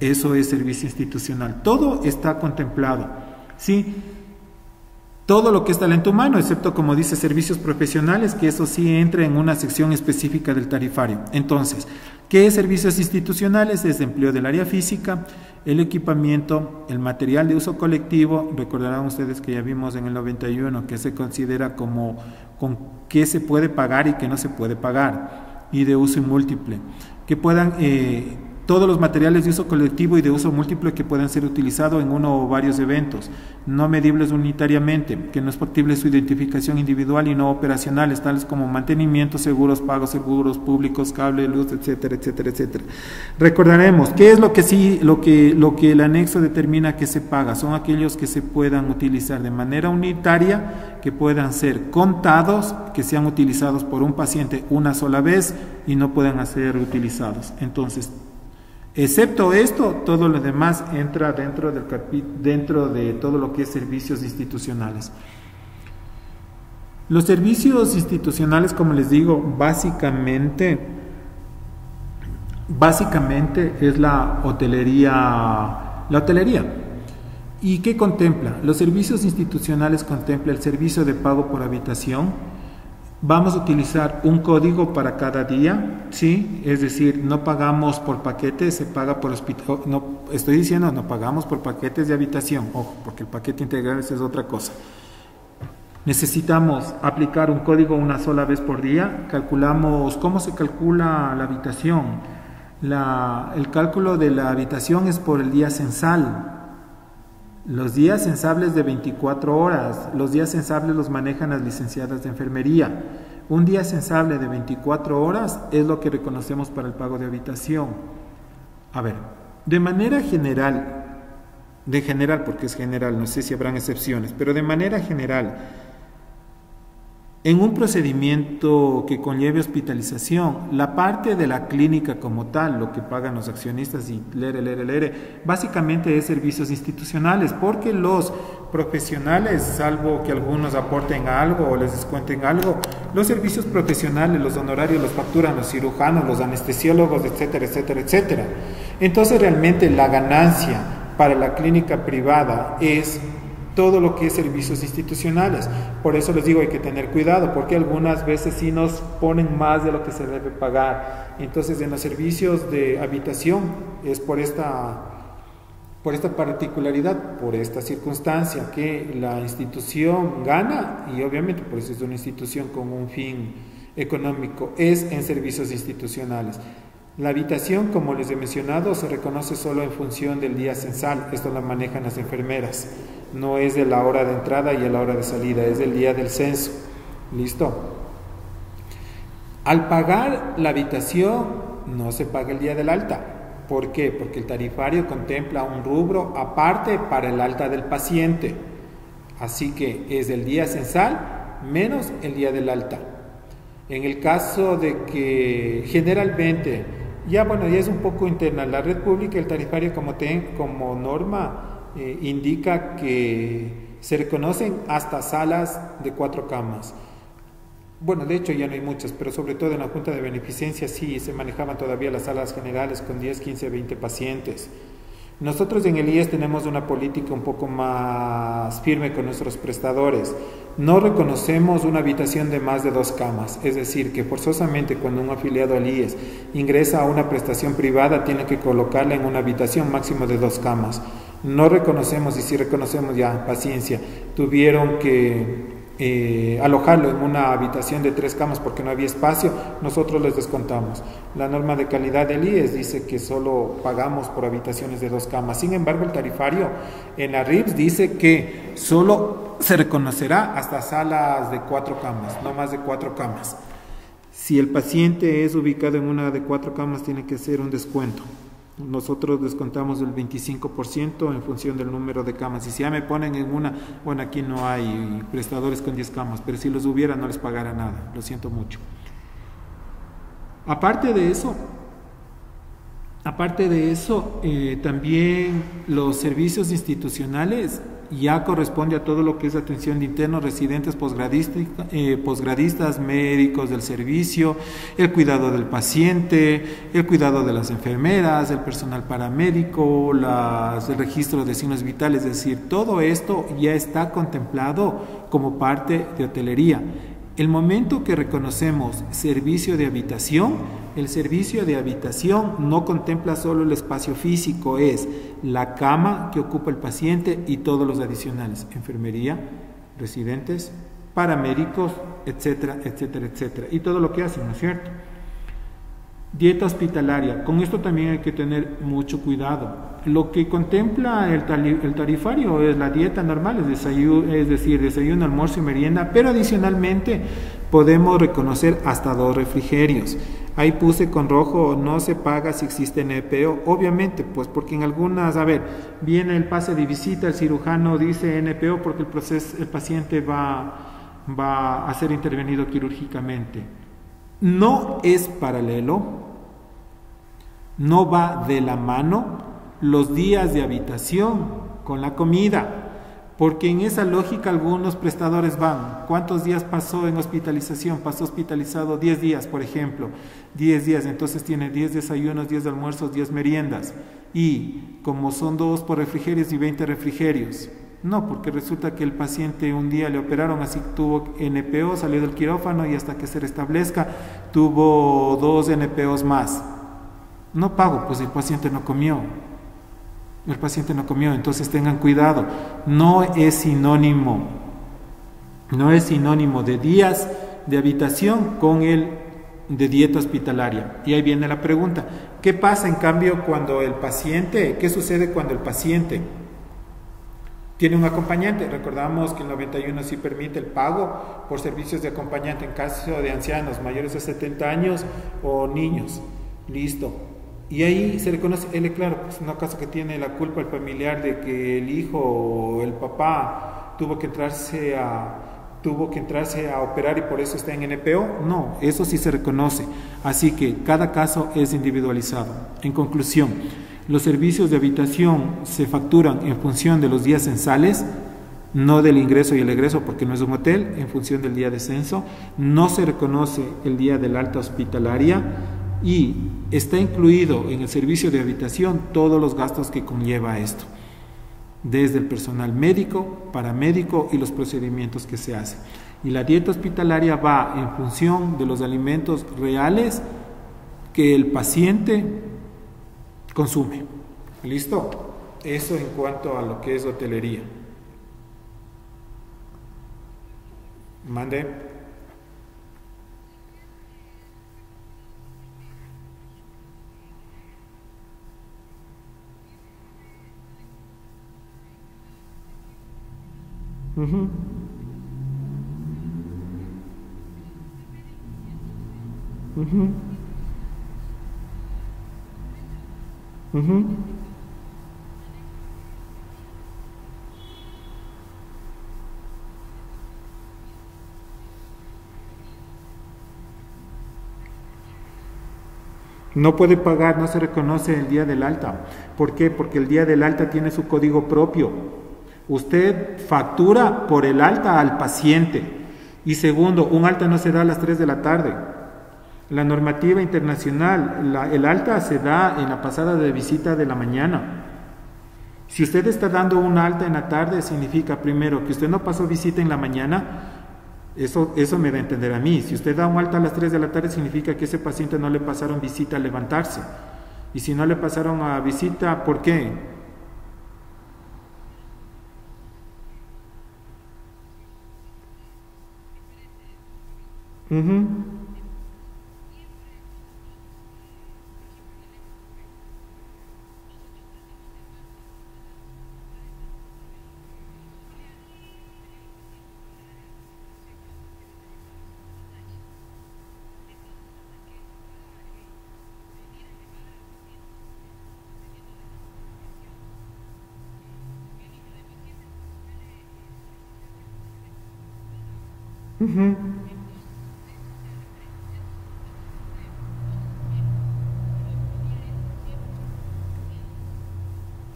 Eso es servicio institucional. Todo está contemplado, ¿sí? Todo lo que es talento humano, excepto, como dice, servicios profesionales, que eso sí entra en una sección específica del tarifario. Entonces, ¿qué es servicios institucionales? Es empleo del área física, el equipamiento, el material de uso colectivo. Recordarán ustedes que ya vimos en el 91 que se considera como con qué se puede pagar y qué no se puede pagar, y de uso múltiple, que puedan todos los materiales de uso colectivo y de uso múltiple que puedan ser utilizados en uno o varios eventos, no medibles unitariamente, que no es factible su identificación individual y no operacionales, tales como mantenimiento, seguros, pagos, seguros públicos, cable, luz, etcétera, etcétera, etcétera. Recordaremos, ¿qué es lo que el anexo determina que se paga? Son aquellos que se puedan utilizar de manera unitaria, que puedan ser contados, que sean utilizados por un paciente una sola vez y no puedan ser utilizados. Entonces, excepto esto, todo lo demás entra dentro de todo lo que es servicios institucionales. Los servicios institucionales, como les digo, básicamente es la hotelería. ¿Y qué contempla? Los servicios institucionales contempla el servicio de pago por habitación. Vamos a utilizar un código para cada día, ¿sí? Es decir, no pagamos por paquetes, se paga por hospital. No, estoy diciendo, no pagamos por paquetes de habitación, ojo, porque el paquete integral es otra cosa. Necesitamos aplicar un código una sola vez por día. Calculamos cómo se calcula la habitación. El cálculo de la habitación es por el día censal. Los días censables de 24 horas, los días censables los manejan las licenciadas de enfermería. Un día censable de 24 horas es lo que reconocemos para el pago de habitación. A ver, de manera general, porque es general, no sé si habrán excepciones, pero de manera general, en un procedimiento que conlleve hospitalización, la parte de la clínica como tal, lo que pagan los accionistas y básicamente es servicios institucionales, porque los profesionales, salvo que algunos aporten algo o les descuenten algo, los servicios profesionales, los honorarios los facturan los cirujanos, los anestesiólogos, etcétera, etcétera, etcétera. Entonces realmente la ganancia para la clínica privada es todo lo que es servicios institucionales. Por eso les digo, hay que tener cuidado, porque algunas veces sí nos ponen más de lo que se debe pagar. Entonces, en los servicios de habitación es por esta particularidad, por esta circunstancia, que la institución gana, y obviamente por eso es una institución con un fin económico, es en servicios institucionales. La habitación, como les he mencionado, se reconoce solo en función del día censal. Esto lo manejan las enfermeras. No es de la hora de entrada y a la hora de salida, es del día del censo. ¿Listo? Al pagar la habitación, no se paga el día del alta. ¿Por qué? Porque el tarifario contempla un rubro aparte para el alta del paciente. Así que es el día censal menos el día del alta. En el caso de que generalmente, ya es un poco interna, la red pública, el tarifario como norma, indica que se reconocen hasta salas de 4 camas. Bueno, de hecho ya no hay muchas, pero sobre todo en la Junta de Beneficencia sí se manejaban todavía las salas generales con 10, 15, 20 pacientes. Nosotros en el IES tenemos una política un poco más firme con nuestros prestadores. No reconocemos una habitación de más de 2 camas, es decir, que forzosamente cuando un afiliado al IES ingresa a una prestación privada tiene que colocarla en una habitación máximo de 2 camas. No reconocemos, y si reconocemos ya, paciencia, tuvieron que alojarlo en una habitación de 3 camas porque no había espacio, nosotros les descontamos. La norma de calidad del IES dice que solo pagamos por habitaciones de 2 camas. Sin embargo, el tarifario en la RIPS dice que solo se reconocerá hasta salas de 4 camas, no más de 4 camas. Si el paciente es ubicado en una de 4 camas, tiene que hacer un descuento. Nosotros descontamos el 25% en función del número de camas. Y si ya me ponen en una, aquí no hay prestadores con 10 camas, pero si los hubiera no les pagara nada, lo siento mucho. Aparte de eso, también los servicios institucionales ya corresponde a todo lo que es atención de internos, residentes, posgradistas, médicos del servicio, el cuidado del paciente, el cuidado de las enfermeras, el personal paramédico, el registro de signos vitales, es decir, todo esto ya está contemplado como parte de hotelería. El momento que reconocemos servicio de habitación, el servicio de habitación no contempla solo el espacio físico, es la cama que ocupa el paciente y todos los adicionales, enfermería, residentes, paramédicos, etcétera, etcétera, etcétera, y todo lo que hacen, ¿no es cierto? Dieta hospitalaria, con esto también hay que tener mucho cuidado. Lo que contempla el tarifario es la dieta normal, es decir, desayuno, almuerzo y merienda, pero adicionalmente podemos reconocer hasta 2 refrigerios. Ahí puse con rojo, no se paga si existe NPO, obviamente, pues porque en algunas, viene el pase de visita, el cirujano dice NPO porque el paciente va a ser intervenido quirúrgicamente. No es paralelo, no va de la mano los días de habitación con la comida, porque en esa lógica algunos prestadores van, ¿cuántos días pasó en hospitalización? Pasó hospitalizado 10 días, por ejemplo, 10 días, entonces tiene 10 desayunos, 10 almuerzos, 10 meriendas, y como son 2 por refrigerios y 20 refrigerios, no, porque resulta que el paciente un día le operaron, así tuvo NPO, salió del quirófano y hasta que se restablezca tuvo 2 NPOs más. No pago, pues el paciente no comió. Entonces tengan cuidado, no es sinónimo no es sinónimo de días de habitación con el de dieta hospitalaria. Y ahí viene la pregunta, ¿qué pasa en cambio cuando el paciente, qué sucede cuando el paciente tiene un acompañante? Recordamos que el 91 sí permite el pago por servicios de acompañante en caso de ancianos mayores de 70 años o niños. Listo. Y ahí se le conoce, claro, pues en un caso que tiene la culpa el familiar de que el hijo o el papá tuvo que entrarse a operar y por eso está en NPO. No, eso sí se reconoce. Así que cada caso es individualizado. En conclusión, los servicios de habitación se facturan en función de los días censales, no del ingreso y el egreso, porque no es un hotel, en función del día de censo. No se reconoce el día del alta hospitalaria y está incluido en el servicio de habitación todos los gastos que conlleva esto, desde el personal médico, paramédico y los procedimientos que se hacen. Y la dieta hospitalaria va en función de los alimentos reales que el paciente consume. ¿Listo? Eso en cuanto a lo que es hotelería. Mande. Uh-huh. Uh-huh. Uh-huh. No puede pagar, no se reconoce el día del alta. ¿Por qué? Porque el día del alta tiene su código propio. Usted factura por el alta al paciente. Y segundo, un alta no se da a las 3 de la tarde. La normativa internacional, el alta se da en la pasada de visita de la mañana. Si usted está dando un alta en la tarde, significa primero que usted no pasó visita en la mañana. Eso me da a entender a mí. Si usted da un alta a las 3 de la tarde, significa que ese paciente no le pasaron visita al levantarse. Y si no le pasaron a visita, ¿por qué? Uh-huh. Uh-huh.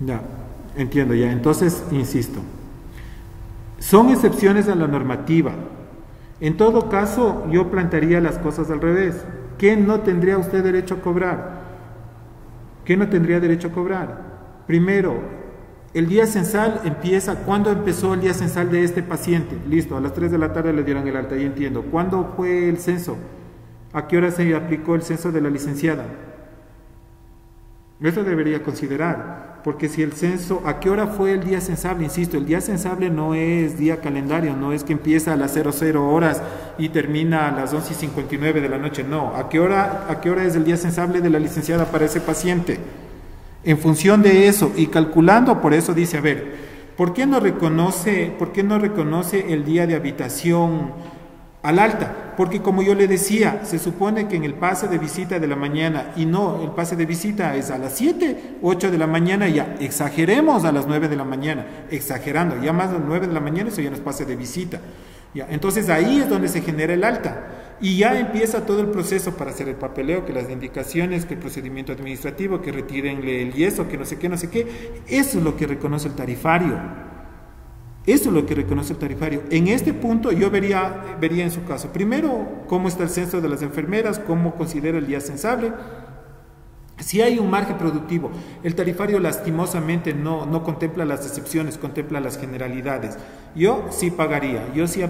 Ya, entiendo ya. Entonces, insisto, son excepciones a la normativa. En todo caso, yo plantearía las cosas al revés. ¿Qué no tendría usted derecho a cobrar? ¿Qué no tendría derecho a cobrar? Primero, el día censal empieza. ¿Cuándo empezó el día censal de este paciente? Listo, a las 3 de la tarde le dieron el alta, ya entiendo. ¿Cuándo fue el censo? ¿A qué hora se aplicó el censo de la licenciada? Eso debería considerar, porque si el censo, ¿a qué hora fue el día censable? Insisto, el día censable no es día calendario, no es que empieza a las 00 horas y termina a las 11:59 de la noche, no. ¿A qué hora es el día censable de la licenciada para ese paciente? En función de eso y calculando, por eso dice, a ver, ¿por qué no reconoce el día de habitación al alta? Porque como yo le decía, se supone que en el pase de visita de la mañana, y no, el pase de visita es a las 7, 8 de la mañana, ya exageremos a las 9 de la mañana, exagerando, ya más de las 9 de la mañana, eso ya no es pase de visita. Ya, entonces ahí es donde se genera el alta, y ya empieza todo el proceso para hacer el papeleo, que las indicaciones, que el procedimiento administrativo, que retirenle el yeso, que no sé qué, eso es lo que reconoce el tarifario. Eso es lo que reconoce el tarifario. En este punto yo vería en su caso, primero, cómo está el censo de las enfermeras, cómo considera el día censable, si hay un margen productivo. El tarifario lastimosamente no contempla las excepciones, contempla las generalidades. Yo sí pagaría, yo sí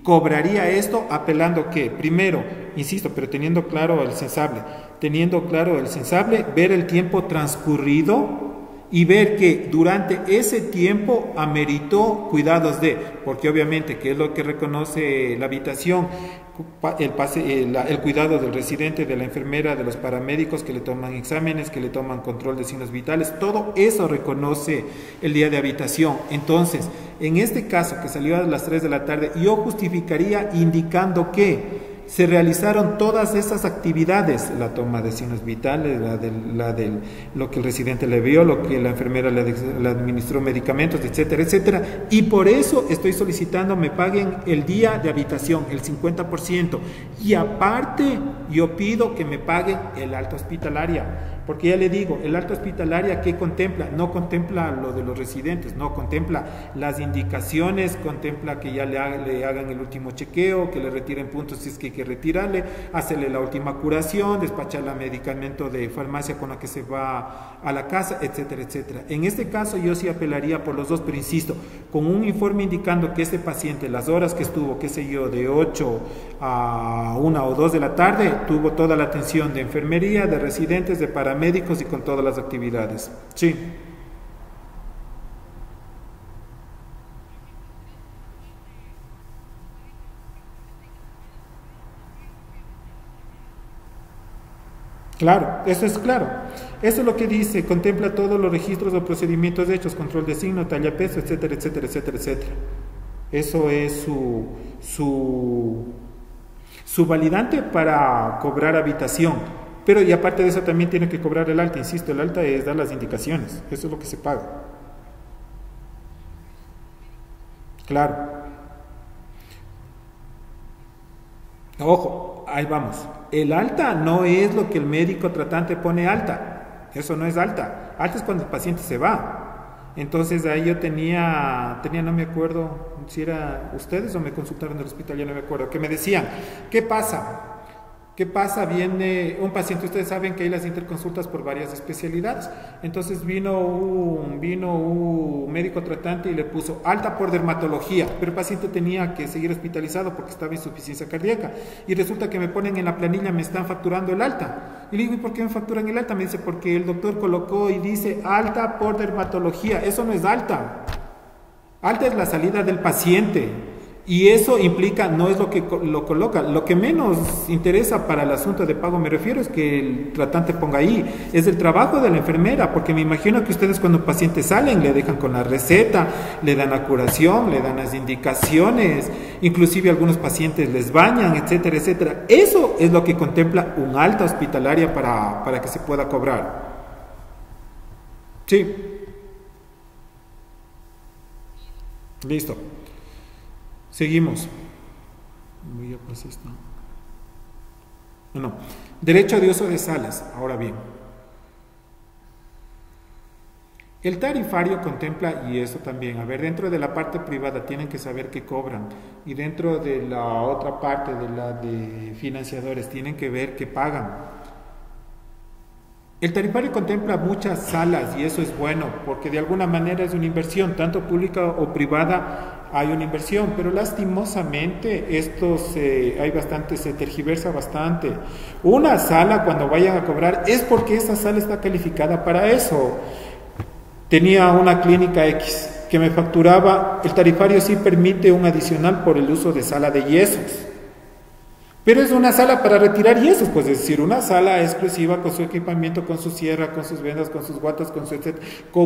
cobraría esto apelando que, primero, insisto, pero teniendo claro el censable, ver el tiempo transcurrido y ver que durante ese tiempo ameritó cuidados porque obviamente, que es lo que reconoce la habitación, el cuidado del residente, de la enfermera, de los paramédicos que le toman exámenes, que le toman control de signos vitales, todo eso reconoce el día de habitación. Entonces, en este caso que salió a las 3 de la tarde, yo justificaría indicando que se realizaron todas esas actividades, la toma de signos vitales, lo que el residente le vio, lo que la enfermera le administró medicamentos, etcétera, etcétera, y por eso estoy solicitando me paguen el día de habitación, el 50%, y aparte yo pido que me paguen el alta hospitalaria, porque ya le digo, el alta hospitalaria, ¿qué contempla? No contempla lo de los residentes, no contempla las indicaciones, contempla que ya le hagan el último chequeo, que le retiren puntos si es que hay que retirarle, hacerle la última curación, despachar el medicamento de farmacia con la que se va a la casa, etcétera, etcétera. En este caso yo sí apelaría por los dos, pero insisto, con un informe indicando que este paciente, las horas que estuvo, qué sé yo, de 8 a 1 o 2 de la tarde, tuvo toda la atención de enfermería, de residentes, de paramédicos y con todas las actividades. Sí. Claro, eso es claro. Eso es lo que dice, contempla todos los registros o procedimientos hechos, control de signo, talla, peso, etcétera, etcétera, etcétera, etcétera. Eso es su validante para cobrar habitación. Pero y aparte de eso también tiene que cobrar el alta, insisto, el alta es dar las indicaciones, eso es lo que se paga. Claro. Ojo, ahí vamos. El alta no es lo que el médico tratante pone alta. Eso no es alta. Alta es cuando el paciente se va. Entonces ahí yo tenía, no me acuerdo si era ustedes o me consultaron del hospital, ya no me acuerdo, que me decían, ¿qué pasa? ¿Qué pasa? Viene un paciente, ustedes saben que hay las interconsultas por varias especialidades, entonces vino un médico tratante y le puso alta por dermatología, pero el paciente tenía que seguir hospitalizado porque estaba en insuficiencia cardíaca, y resulta que me ponen en la planilla, me están facturando el alta, y le digo, ¿y por qué me facturan el alta? Me dice, porque el doctor colocó y dice alta por dermatología, eso no es alta, alta es la salida del paciente. Y eso implica, no es lo que lo coloca, lo que menos interesa para el asunto de pago, me refiero, es que el tratante ponga ahí, es el trabajo de la enfermera, porque me imagino que ustedes cuando pacientes salen le dejan con la receta, le dan la curación, le dan las indicaciones, inclusive algunos pacientes les bañan, etcétera, etcétera. Eso es lo que contempla un alta hospitalaria para que se pueda cobrar. Sí, listo. Seguimos. Voy a pasar esto. No. Derecho de uso de salas. Ahora bien, el tarifario contempla, y eso también, a ver, dentro de la parte privada tienen que saber qué cobran, y dentro de la otra parte, de la de financiadores, tienen que ver qué pagan. El tarifario contempla muchas salas y eso es bueno, porque de alguna manera es una inversión, tanto pública o privada hay una inversión, pero lastimosamente hay bastante, se tergiversa bastante. Una sala cuando vayan a cobrar es porque esa sala está calificada para eso. Tenía una clínica X que me facturaba, el tarifario sí permite un adicional por el uso de sala de yesos. Pero es una sala para retirar yesos, pues es decir, una sala exclusiva con su equipamiento, con su sierra, con sus vendas, con sus guantes, con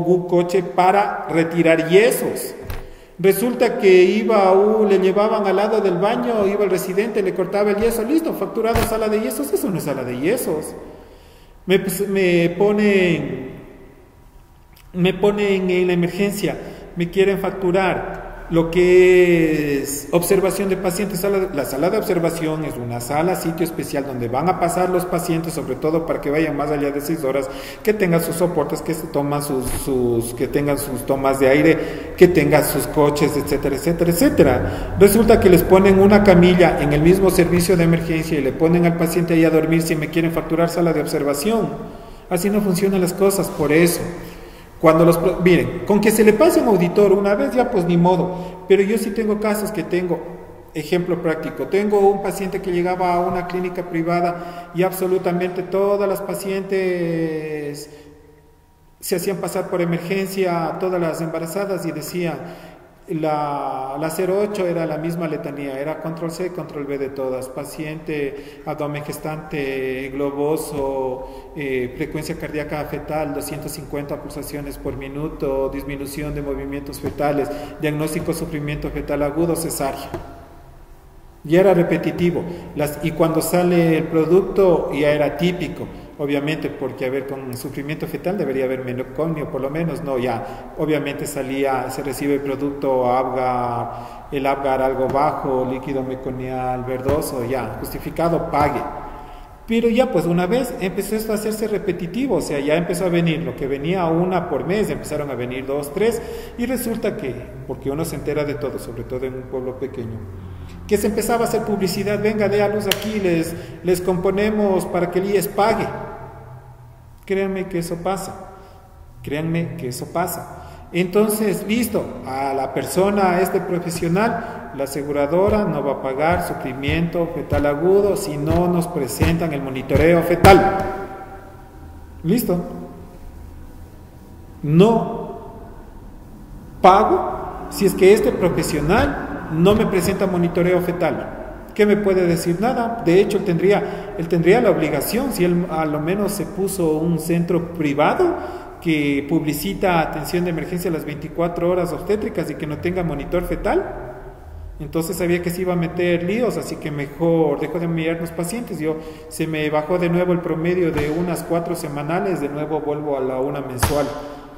un coche para retirar yesos. Resulta que le llevaban al lado del baño, iba el residente, le cortaba el yeso, listo, facturado sala de yesos, eso no es sala de yesos. Me ponen en la emergencia, me quieren facturar lo que es observación de pacientes. La sala de observación es una sala, sitio especial donde van a pasar los pacientes, sobre todo para que vayan más allá de 6 horas, que tengan sus soportes, que se toman que tengan sus tomas de aire, que tengan sus coches, etcétera, etcétera, etcétera. Resulta que les ponen una camilla en el mismo servicio de emergencia y le ponen al paciente ahí a dormir si me quieren facturar sala de observación. Así no funcionan las cosas, por eso. Miren, con que se le pase a un auditor una vez ya pues ni modo, pero yo sí tengo casos ejemplo práctico, tengo un paciente que llegaba a una clínica privada y absolutamente todas las pacientes se hacían pasar por emergencia a todas las embarazadas y decían, la 08 era la misma letanía, era control C, control B de todas, paciente, abdomen gestante, globoso, frecuencia cardíaca fetal, 250 pulsaciones por minuto, disminución de movimientos fetales, diagnóstico sufrimiento fetal agudo, cesárea. Ya era repetitivo, y cuando sale el producto ya era típico, obviamente, porque con sufrimiento fetal debería haber menocomio, por lo menos, no, ya, obviamente se recibe el producto Apgar, el Apgar algo bajo, líquido meconial verdoso, ya, justificado, pague. Pero ya, pues una vez empezó esto a hacerse repetitivo, o sea, ya empezó a venir lo que venía una por mes, empezaron a venir 2, 3, y resulta que, porque uno se entera de todo, sobre todo en un pueblo pequeño, que se empezaba a hacer publicidad, venga, dé a luz aquí, les componemos para que el IES pague. Créanme que eso pasa, Entonces, listo, a la persona, a este profesional, la aseguradora no va a pagar sufrimiento fetal agudo si no nos presentan el monitoreo fetal. Listo. No pago si es que este profesional no me presenta monitoreo fetal. ¿Qué me puede decir? Nada. De hecho, él tendría la obligación, si él a lo menos se puso un centro privado que publicita atención de emergencia a las 24 horas obstétricas y que no tenga monitor fetal, entonces sabía que se iba a meter líos, así que mejor dejó de enviar los pacientes. Se me bajó de nuevo el promedio de unas 4 semanales, de nuevo vuelvo a la 1 mensual.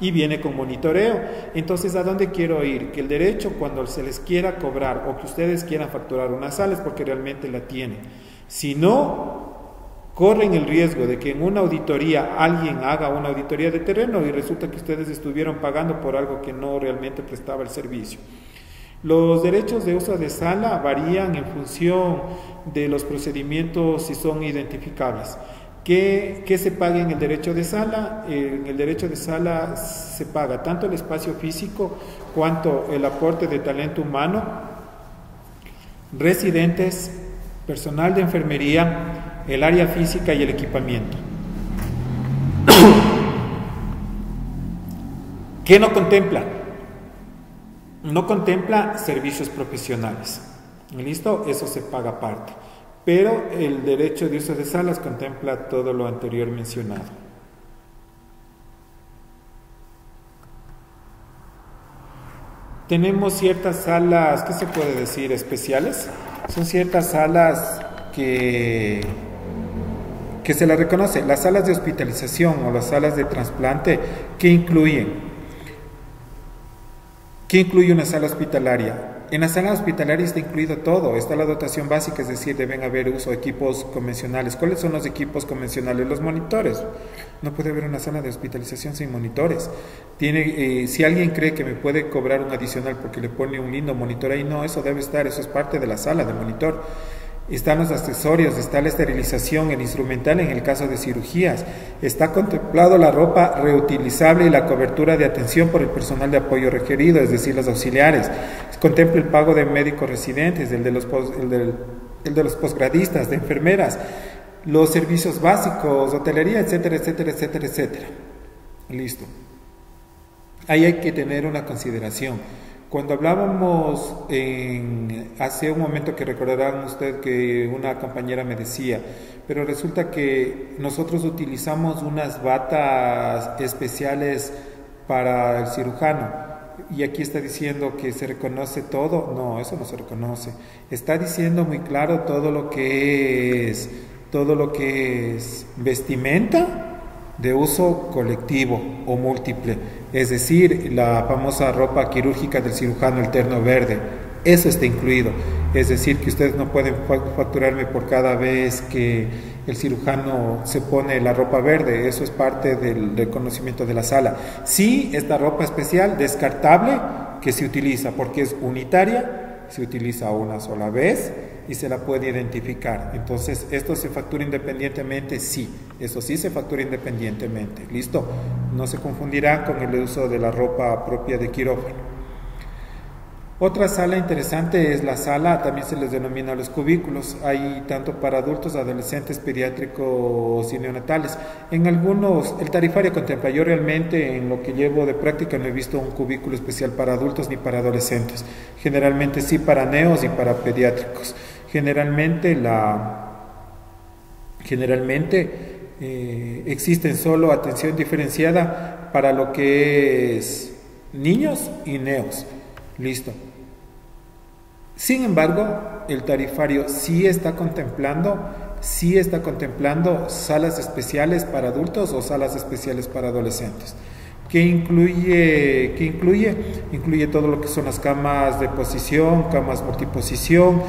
Y viene con monitoreo. Entonces, ¿a dónde quiero ir? Que el derecho, cuando se les quiera cobrar o que ustedes quieran facturar una sala, es porque realmente la tienen. Si no, corren el riesgo de que en una auditoría alguien haga una auditoría de terreno y resulta que ustedes estuvieron pagando por algo que no realmente prestaba el servicio. Los derechos de uso de sala varían en función de los procedimientos, si son identificables. ¿Qué se paga en el derecho de sala? En el derecho de sala se paga tanto el espacio físico cuanto el aporte de talento humano, residentes, personal de enfermería, el área física y el equipamiento. ¿Qué no contempla? No contempla servicios profesionales. ¿Listo? Eso se paga aparte. Pero el derecho de uso de salas contempla todo lo anterior mencionado. Tenemos ciertas salas, ¿qué se puede decir? Especiales. Son ciertas salas que se las reconoce. Las salas de hospitalización o las salas de trasplante, ¿qué incluye una sala hospitalaria? En la sala hospitalaria está incluido todo, está la dotación básica, es decir, deben haber uso de equipos convencionales. ¿Cuáles son los equipos convencionales? Los monitores. No puede haber una sala de hospitalización sin monitores. Si alguien cree que me puede cobrar un adicional porque le pone un lindo monitor ahí, no, eso debe estar, eso es parte de la sala de monitor. Están los accesorios, está la esterilización, el instrumental en el caso de cirugías, está contemplado la ropa reutilizable y la cobertura de atención por el personal de apoyo requerido, es decir, los auxiliares. Contempla el pago de médicos residentes, el de los posgradistas, de enfermeras, los servicios básicos, hotelería, etcétera, etcétera, etcétera, etcétera. Listo. Ahí hay que tener una consideración. Cuando hablábamos hace un momento, que recordarán usted que una compañera me decía, pero resulta que nosotros utilizamos unas batas especiales para el cirujano y aquí está diciendo que se reconoce todo. No, eso no se reconoce. Está diciendo muy claro todo lo que es vestimenta de uso colectivo o múltiple, es decir, la famosa ropa quirúrgica del cirujano, el terno verde, eso está incluido. Es decir, que ustedes no pueden facturarme por cada vez que el cirujano se pone la ropa verde, eso es parte del reconocimiento de la sala. Sí, esta ropa especial descartable que se utiliza porque es unitaria, se utiliza una sola vez y se la puede identificar. Entonces, ¿esto se factura independientemente? Sí, eso sí se factura independientemente. ¿Listo? No se confundirá con el uso de la ropa propia de quirófano. Otra sala interesante es la sala, también se les denomina los cubículos. Hay tanto para adultos, adolescentes, pediátricos y neonatales. En algunos, el tarifario contempla. Yo realmente en lo que llevo de práctica no he visto un cubículo especial para adultos ni para adolescentes. Generalmente sí para neos y para pediátricos. Generalmente existen solo atención diferenciada para lo que es niños y neos. Listo. Sin embargo, el tarifario sí está contemplando salas especiales para adultos o salas especiales para adolescentes. ¿Qué incluye? Incluye todo lo que son las camas de posición, camas multiposición,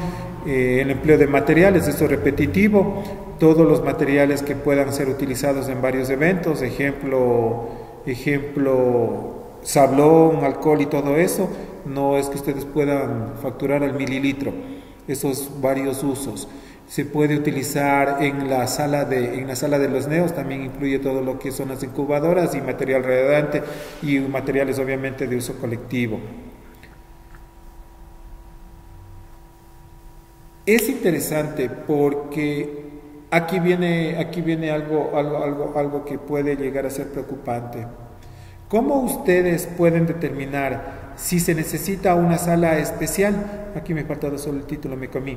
el empleo de materiales, esto es repetitivo, todos los materiales que puedan ser utilizados en varios eventos, ejemplo, sablón, alcohol y todo eso. No es que ustedes puedan facturar al mililitro, esos varios usos. Se puede utilizar en la sala de los neos, también incluye todo lo que son las incubadoras y material redundante y materiales obviamente de uso colectivo. Es interesante porque aquí viene algo que puede llegar a ser preocupante. ¿Cómo ustedes pueden determinar si se necesita una sala especial? Aquí me ha faltado solo el título, me comí,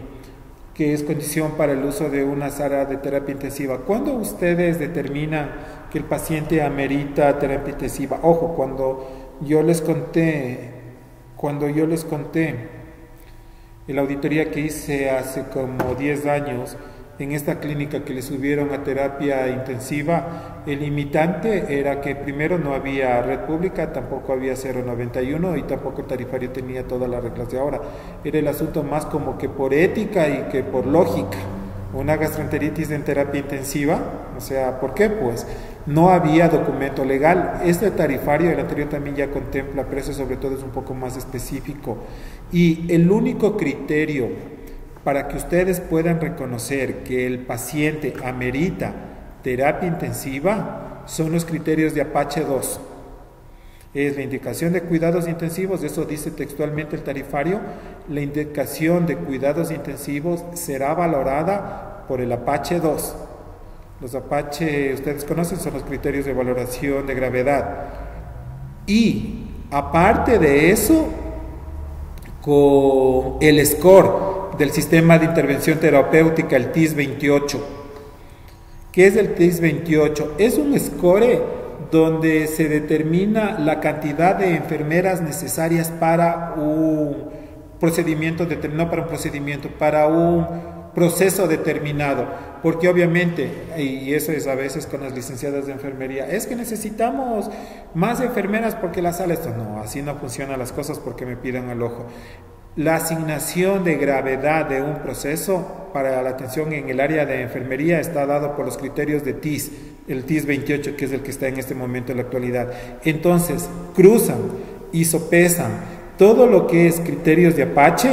que es condición para el uso de una sala de terapia intensiva. ¿Cuándo ustedes determinan que el paciente amerita terapia intensiva? Ojo, cuando yo les conté en la auditoría que hice hace como 10 años, en esta clínica que le subieron a terapia intensiva, el limitante era que primero no había red pública, tampoco había 091 y tampoco el tarifario tenía todas las reglas de ahora. Era el asunto más como que por ética y que por lógica. Una gastroenteritis en terapia intensiva, o sea, ¿por qué? Pues no había documento legal. Este tarifario, el anterior también ya contempla, pero eso sobre todo es un poco más específico. Y el único criterio para que ustedes puedan reconocer que el paciente amerita terapia intensiva son los criterios de Apache 2. Es la indicación de cuidados intensivos, eso dice textualmente el tarifario. La indicación de cuidados intensivos será valorada por el Apache 2. Los Apache, ustedes conocen, son los criterios de valoración de gravedad. Y aparte de eso, con el score del sistema de intervención terapéutica, el TIS 28. ¿Qué es el TIS 28? Es un score donde se determina la cantidad de enfermeras necesarias para un procedimiento, para un proceso determinado, porque obviamente, y eso es a veces con las licenciadas de enfermería, es que necesitamos más enfermeras porque la sala esto, no, así no funcionan las cosas porque me pidan al ojo. La asignación de gravedad de un proceso para la atención en el área de enfermería está dado por los criterios de TIS, el TIS 28, que es el que está en este momento en la actualidad. Entonces, cruzan y sopesan todo lo que es criterios de Apache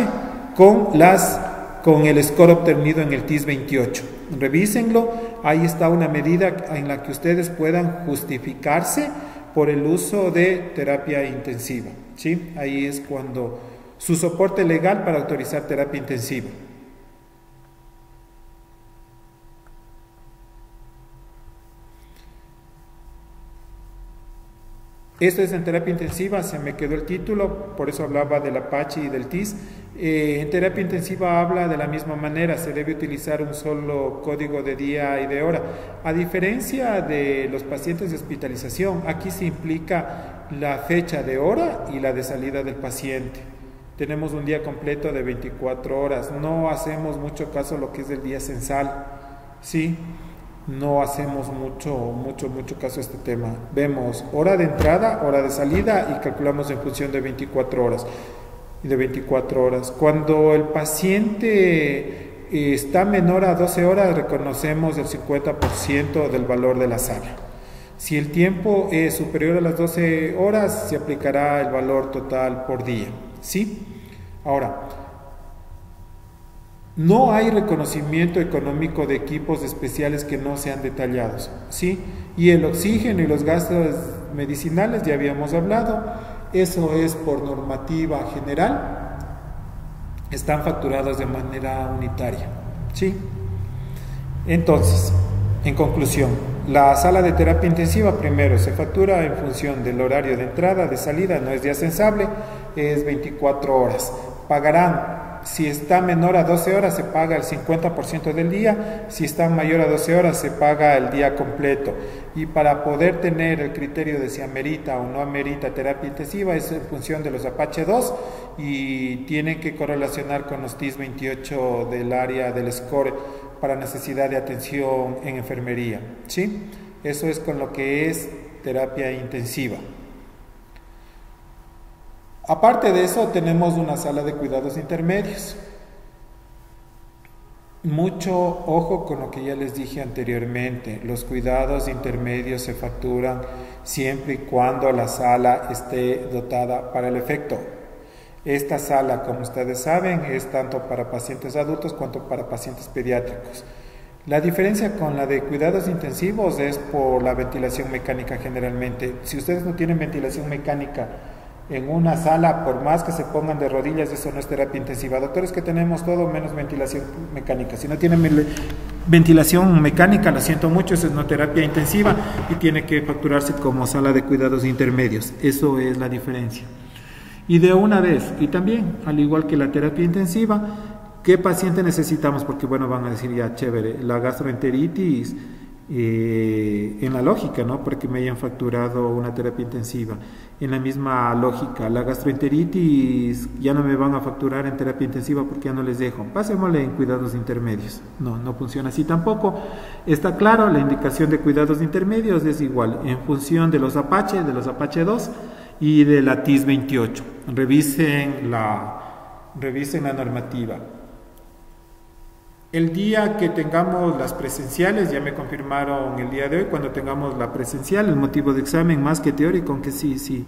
con el score obtenido en el TIS 28. Revísenlo, ahí está una medida en la que ustedes puedan justificarse por el uso de terapia intensiva, ¿sí? Ahí es cuando su soporte legal para autorizar terapia intensiva. Esto es en terapia intensiva, se me quedó el título, por eso hablaba del Apache y del TIS. En terapia intensiva habla de la misma manera, se debe utilizar un solo código de día y de hora. A diferencia de los pacientes de hospitalización, aquí se implica la fecha de hora y la de salida del paciente. Tenemos un día completo de 24 horas, no hacemos mucho caso lo que es el día censal, ¿sí? No hacemos mucho caso a este tema. Vemos hora de entrada, hora de salida y calculamos en función de 24 horas. Cuando el paciente está menor a 12 horas, reconocemos el 50% del valor de la sala. Si el tiempo es superior a las 12 horas, se aplicará el valor total por día, ¿sí? Ahora, no hay reconocimiento económico de equipos especiales que no sean detallados, ¿sí? Y el oxígeno y los gastos medicinales, ya habíamos hablado, eso es por normativa general, están facturados de manera unitaria, ¿sí? Entonces, en conclusión, la sala de terapia intensiva primero se factura en función del horario de entrada, de salida, no es día censable, es 24 horas. Pagarán, si está menor a 12 horas se paga el 50% del día, si está mayor a 12 horas se paga el día completo. Y para poder tener el criterio de si amerita o no amerita terapia intensiva es en función de los Apache 2 y tienen que correlacionar con los TIS 28 del área del SCORE para necesidad de atención en enfermería, ¿sí? Eso es con lo que es terapia intensiva. Aparte de eso, tenemos una sala de cuidados intermedios. Mucho ojo con lo que ya les dije anteriormente. Los cuidados intermedios se facturan siempre y cuando la sala esté dotada para el efecto. Esta sala, como ustedes saben, es tanto para pacientes adultos cuanto para pacientes pediátricos. La diferencia con la de cuidados intensivos es por la ventilación mecánica generalmente. Si ustedes no tienen ventilación mecánica en una sala, por más que se pongan de rodillas, eso no es terapia intensiva. Doctores que tenemos todo menos ventilación mecánica. Si no tienen ventilación mecánica, lo siento mucho, eso es no terapia intensiva y tiene que facturarse como sala de cuidados intermedios. Eso es la diferencia. Y de una vez, y también, al igual que la terapia intensiva, ¿qué paciente necesitamos? Porque bueno, van a decir ya, chévere, la gastroenteritis, en la lógica, ¿no? Porque me hayan facturado una terapia intensiva. En la misma lógica, la gastroenteritis ya no me van a facturar en terapia intensiva porque ya no les dejo. Pasémosle en cuidados intermedios. No, no funciona así tampoco. Está claro, la indicación de cuidados intermedios es igual, en función de los Apache 2 y de la TIS 28. Revisen la normativa. El día que tengamos las presenciales, ya me confirmaron el día de hoy, cuando tengamos la presencial, el motivo de examen más que teórico, aunque sí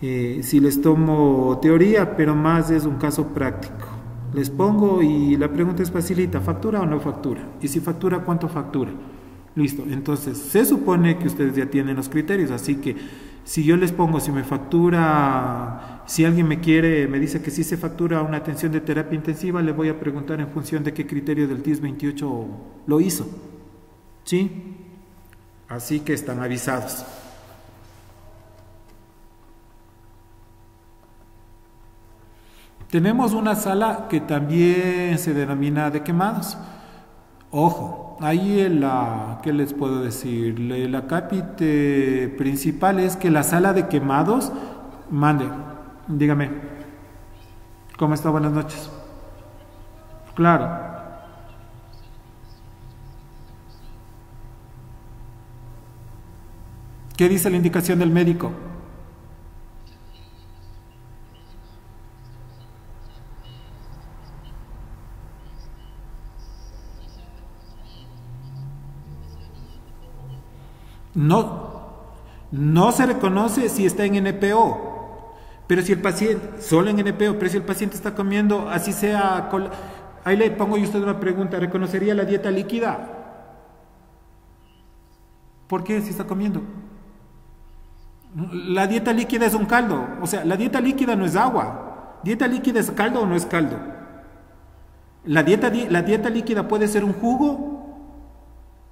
les tomo teoría, pero más es un caso práctico. Les pongo y la pregunta es facilita, ¿factura o no factura? Y si factura, ¿cuánto factura? Listo, entonces se supone que ustedes ya tienen los criterios, así que si yo les pongo, si me factura, si alguien me dice que sí se factura una atención de terapia intensiva, le voy a preguntar en función de qué criterio del TIS 28 lo hizo, ¿sí? Así que están avisados. Tenemos una sala que también se denomina de quemados. Ojo, ahí ¿qué les puedo decir? El acápite principal es que la sala de quemados, dígame, ¿cómo está? Buenas noches. Claro. ¿Qué dice la indicación del médico? No se reconoce si está en NPO, pero si el paciente, solo en NPO, pero si el paciente está comiendo, así sea, ahí le pongo yo a usted una pregunta, ¿reconocería la dieta líquida? ¿Por qué? Si está comiendo. La dieta líquida es un caldo, o sea, la dieta líquida no es agua. ¿Dieta líquida es caldo o no es caldo? ¿La dieta líquida puede ser un jugo?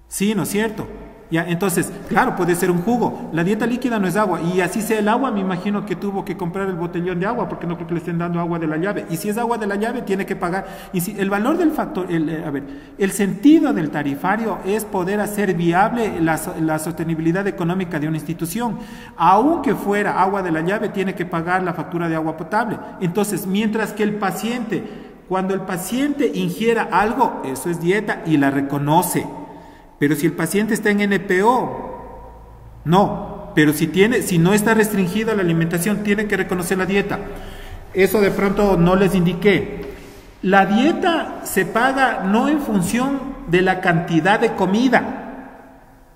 Sí, ¿no es cierto? Ya, entonces, claro, puede ser un jugo. La dieta líquida no es agua. Y así sea el agua, me imagino que tuvo que comprar el botellón de agua, porque no creo que le estén dando agua de la llave. Y si es agua de la llave, tiene que pagar. Y si el valor del factor, el sentido del tarifario es poder hacer viable la sostenibilidad económica de una institución. Aunque fuera agua de la llave, tiene que pagar la factura de agua potable. Entonces, mientras que cuando el paciente ingiera algo, eso es dieta y la reconoce. Pero si el paciente está en NPO, no. Pero si no está restringida la alimentación, tiene que reconocer la dieta. Eso de pronto no les indiqué. La dieta se paga no en función de la cantidad de comida.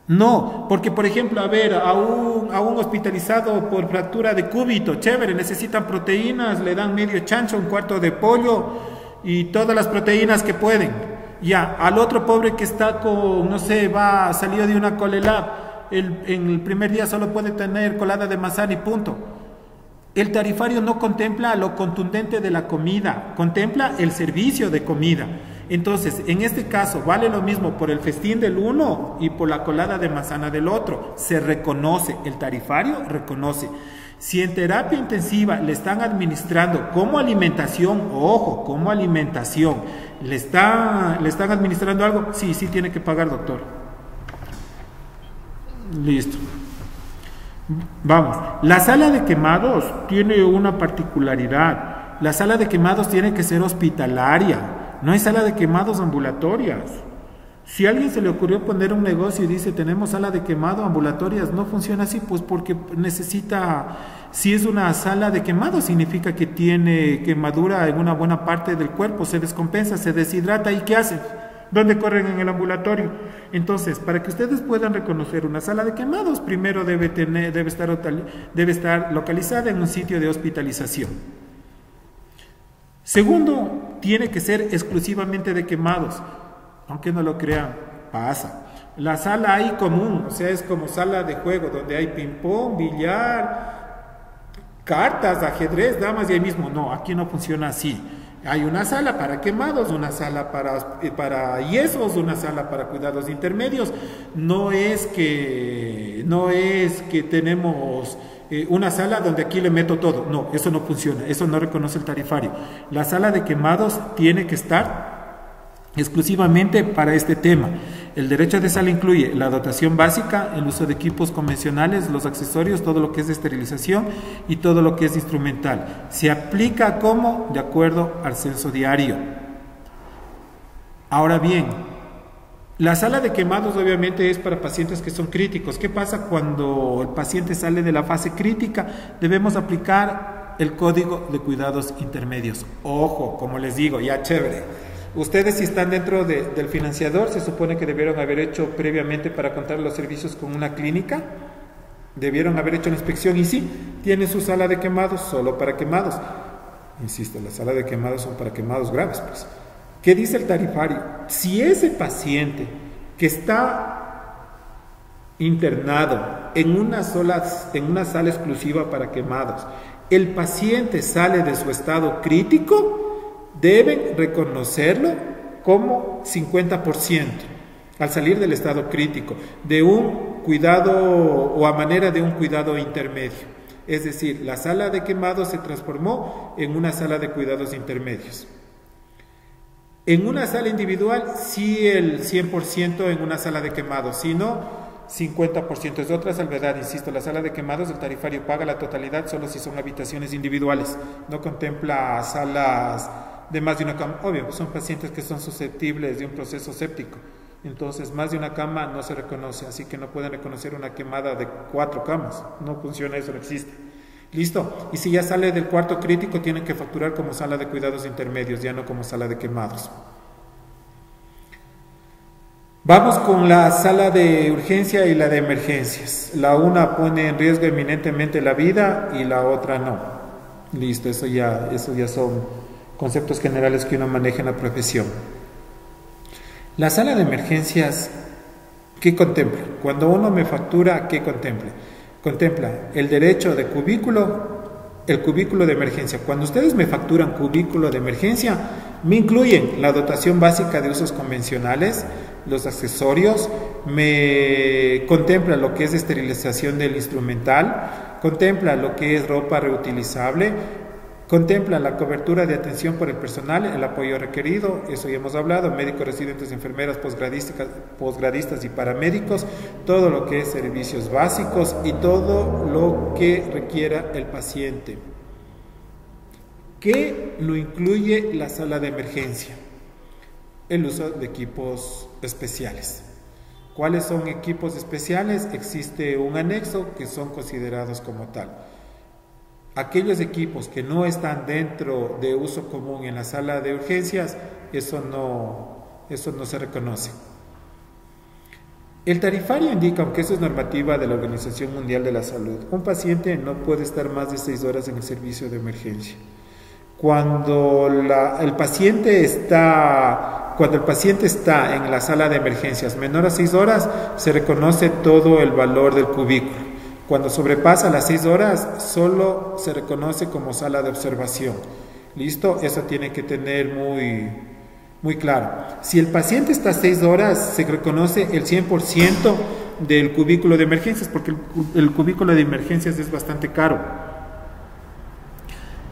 No, porque por ejemplo, a un hospitalizado por fractura de cúbito, chévere, necesitan proteínas, le dan medio chancho, un cuarto de pollo y todas las proteínas que pueden. Ya, al otro pobre que está con, no sé, salido de una colelab, en el primer día solo puede tener colada de manzana y punto. El tarifario no contempla lo contundente de la comida, contempla el servicio de comida. Entonces, en este caso, vale lo mismo por el festín del uno y por la colada de manzana del otro. Se reconoce, el tarifario reconoce. Si en terapia intensiva le están administrando como alimentación, ojo, como alimentación, le están administrando algo, sí tiene que pagar, doctor. Listo. Vamos, la sala de quemados tiene una particularidad. La sala de quemados tiene que ser hospitalaria. No hay sala de quemados ambulatorias. Si a alguien se le ocurrió poner un negocio y dice tenemos sala de quemado ambulatorias, no funciona así, pues porque necesita, si es una sala de quemado, significa que tiene quemadura en una buena parte del cuerpo, se descompensa, se deshidrata, ¿y qué hace? ¿Dónde corren en el ambulatorio? Entonces, para que ustedes puedan reconocer una sala de quemados, primero debe estar localizada en un sitio de hospitalización. Segundo, tiene que ser exclusivamente de quemados. Aunque no lo crean, pasa. La sala ahí común, o sea, es como sala de juego, donde hay ping-pong, billar, cartas, ajedrez, damas, y ahí mismo. No, aquí no funciona así. Hay una sala para quemados, una sala para yesos, una sala para cuidados intermedios. No es que tenemos una sala donde aquí le meto todo. No, eso no funciona, eso no reconoce el tarifario. La sala de quemados tiene que estar exclusivamente para este tema. El derecho de sala incluye la dotación básica, el uso de equipos convencionales, los accesorios, todo lo que es de esterilización y todo lo que es instrumental. Se aplica como de acuerdo al censo diario. Ahora bien, la sala de quemados obviamente es para pacientes que son críticos. ¿Qué pasa cuando el paciente sale de la fase crítica? Debemos aplicar el código de cuidados intermedios. Ojo, como les digo, ya chévere. Ustedes, si están dentro del financiador, se supone que debieron haber hecho previamente para contar los servicios con una clínica, debieron haber hecho la inspección y sí, tienen su sala de quemados solo para quemados. Insisto, la sala de quemados son para quemados graves, pues. ¿Qué dice el tarifario? Si ese paciente que está internado en una sala exclusiva para quemados, el paciente sale de su estado crítico, deben reconocerlo como 50% al salir del estado crítico, de un cuidado o a manera de un cuidado intermedio. Es decir, la sala de quemados se transformó en una sala de cuidados intermedios. En una sala individual, sí el 100% en una sala de quemados, si no, 50%. Es otra salvedad, insisto, la sala de quemados, el tarifario paga la totalidad solo si son habitaciones individuales, no contempla salas de más de una cama. Obvio, son pacientes que son susceptibles de un proceso séptico, entonces más de una cama no se reconoce, así que no pueden reconocer una quemada de 4 camas, no funciona eso, no existe. Listo, y si ya sale del cuarto crítico, tienen que facturar como sala de cuidados intermedios, ya no como sala de quemados. Vamos con la sala de urgencia y la de emergencias. La una pone en riesgo eminentemente la vida y la otra no. Listo, eso ya son conceptos generales que uno maneja en la profesión. La sala de emergencias, ¿qué contempla? Cuando uno me factura, ¿qué contempla? Contempla el derecho de cubículo, el cubículo de emergencia. Cuando ustedes me facturan cubículo de emergencia, me incluyen la dotación básica de usos convencionales, los accesorios, me contempla lo que es esterilización del instrumental, contempla lo que es ropa reutilizable, contempla la cobertura de atención por el personal, el apoyo requerido, eso ya hemos hablado, médicos residentes, enfermeras, posgradistas y paramédicos, todo lo que es servicios básicos y todo lo que requiera el paciente. ¿Qué lo incluye la sala de emergencia? El uso de equipos especiales. ¿Cuáles son equipos especiales? Existe un anexo que son considerados como tal. Aquellos equipos que no están dentro de uso común en la sala de urgencias, eso no se reconoce. El tarifario indica, aunque eso es normativa de la Organización Mundial de la Salud, un paciente no puede estar más de 6 horas en el servicio de emergencia. Cuando el paciente está en la sala de emergencias menor a 6 horas, se reconoce todo el valor del cubículo. Cuando sobrepasa las 6 horas, solo se reconoce como sala de observación. ¿Listo? Eso tiene que tener muy claro. Si el paciente está 6 horas, se reconoce el 100% del cubículo de emergencias, porque el cubículo de emergencias es bastante caro.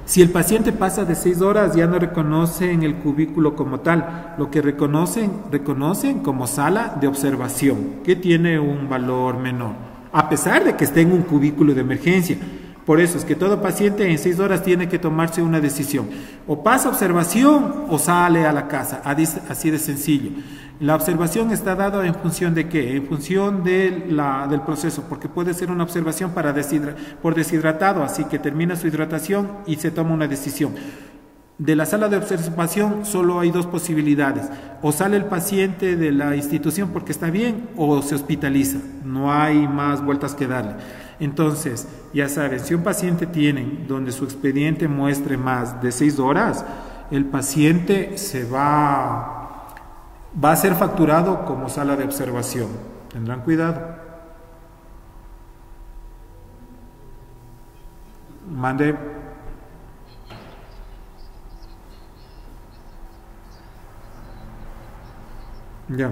Si el paciente pasa de 6 horas, ya no reconocen el cubículo como tal. Lo que reconocen como sala de observación, que tiene un valor menor, a pesar de que esté en un cubículo de emergencia. Por eso es que todo paciente en 6 horas tiene que tomarse una decisión. O pasa observación o sale a la casa, así de sencillo. La observación está dada en función de ¿qué? En función del proceso, porque puede ser una observación por deshidratado, así que termina su hidratación y se toma una decisión. De la sala de observación solo hay 2 posibilidades: o sale el paciente de la institución porque está bien, o se hospitaliza. No hay más vueltas que darle. Entonces, ya saben, si un paciente tiene donde su expediente muestre más de 6 horas, el paciente va a ser facturado como sala de observación. Tendrán cuidado. Mande. Ya.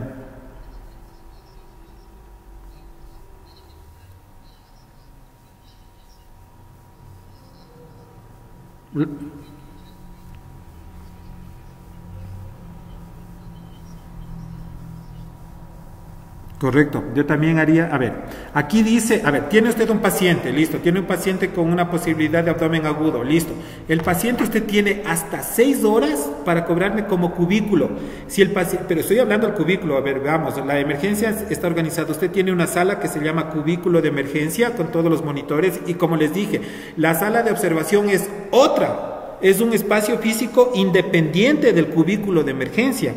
Correcto, yo también haría, a ver, aquí dice, a ver, tiene usted un paciente, listo, tiene un paciente con una posibilidad de abdomen agudo, listo. El paciente usted tiene hasta 6 horas para cobrarme como cubículo. Si el paciente, pero estoy hablando del cubículo, a ver, veamos, la emergencia está organizada, usted tiene una sala que se llama cubículo de emergencia con todos los monitores y como les dije, la sala de observación es otra, es un espacio físico independiente del cubículo de emergencia.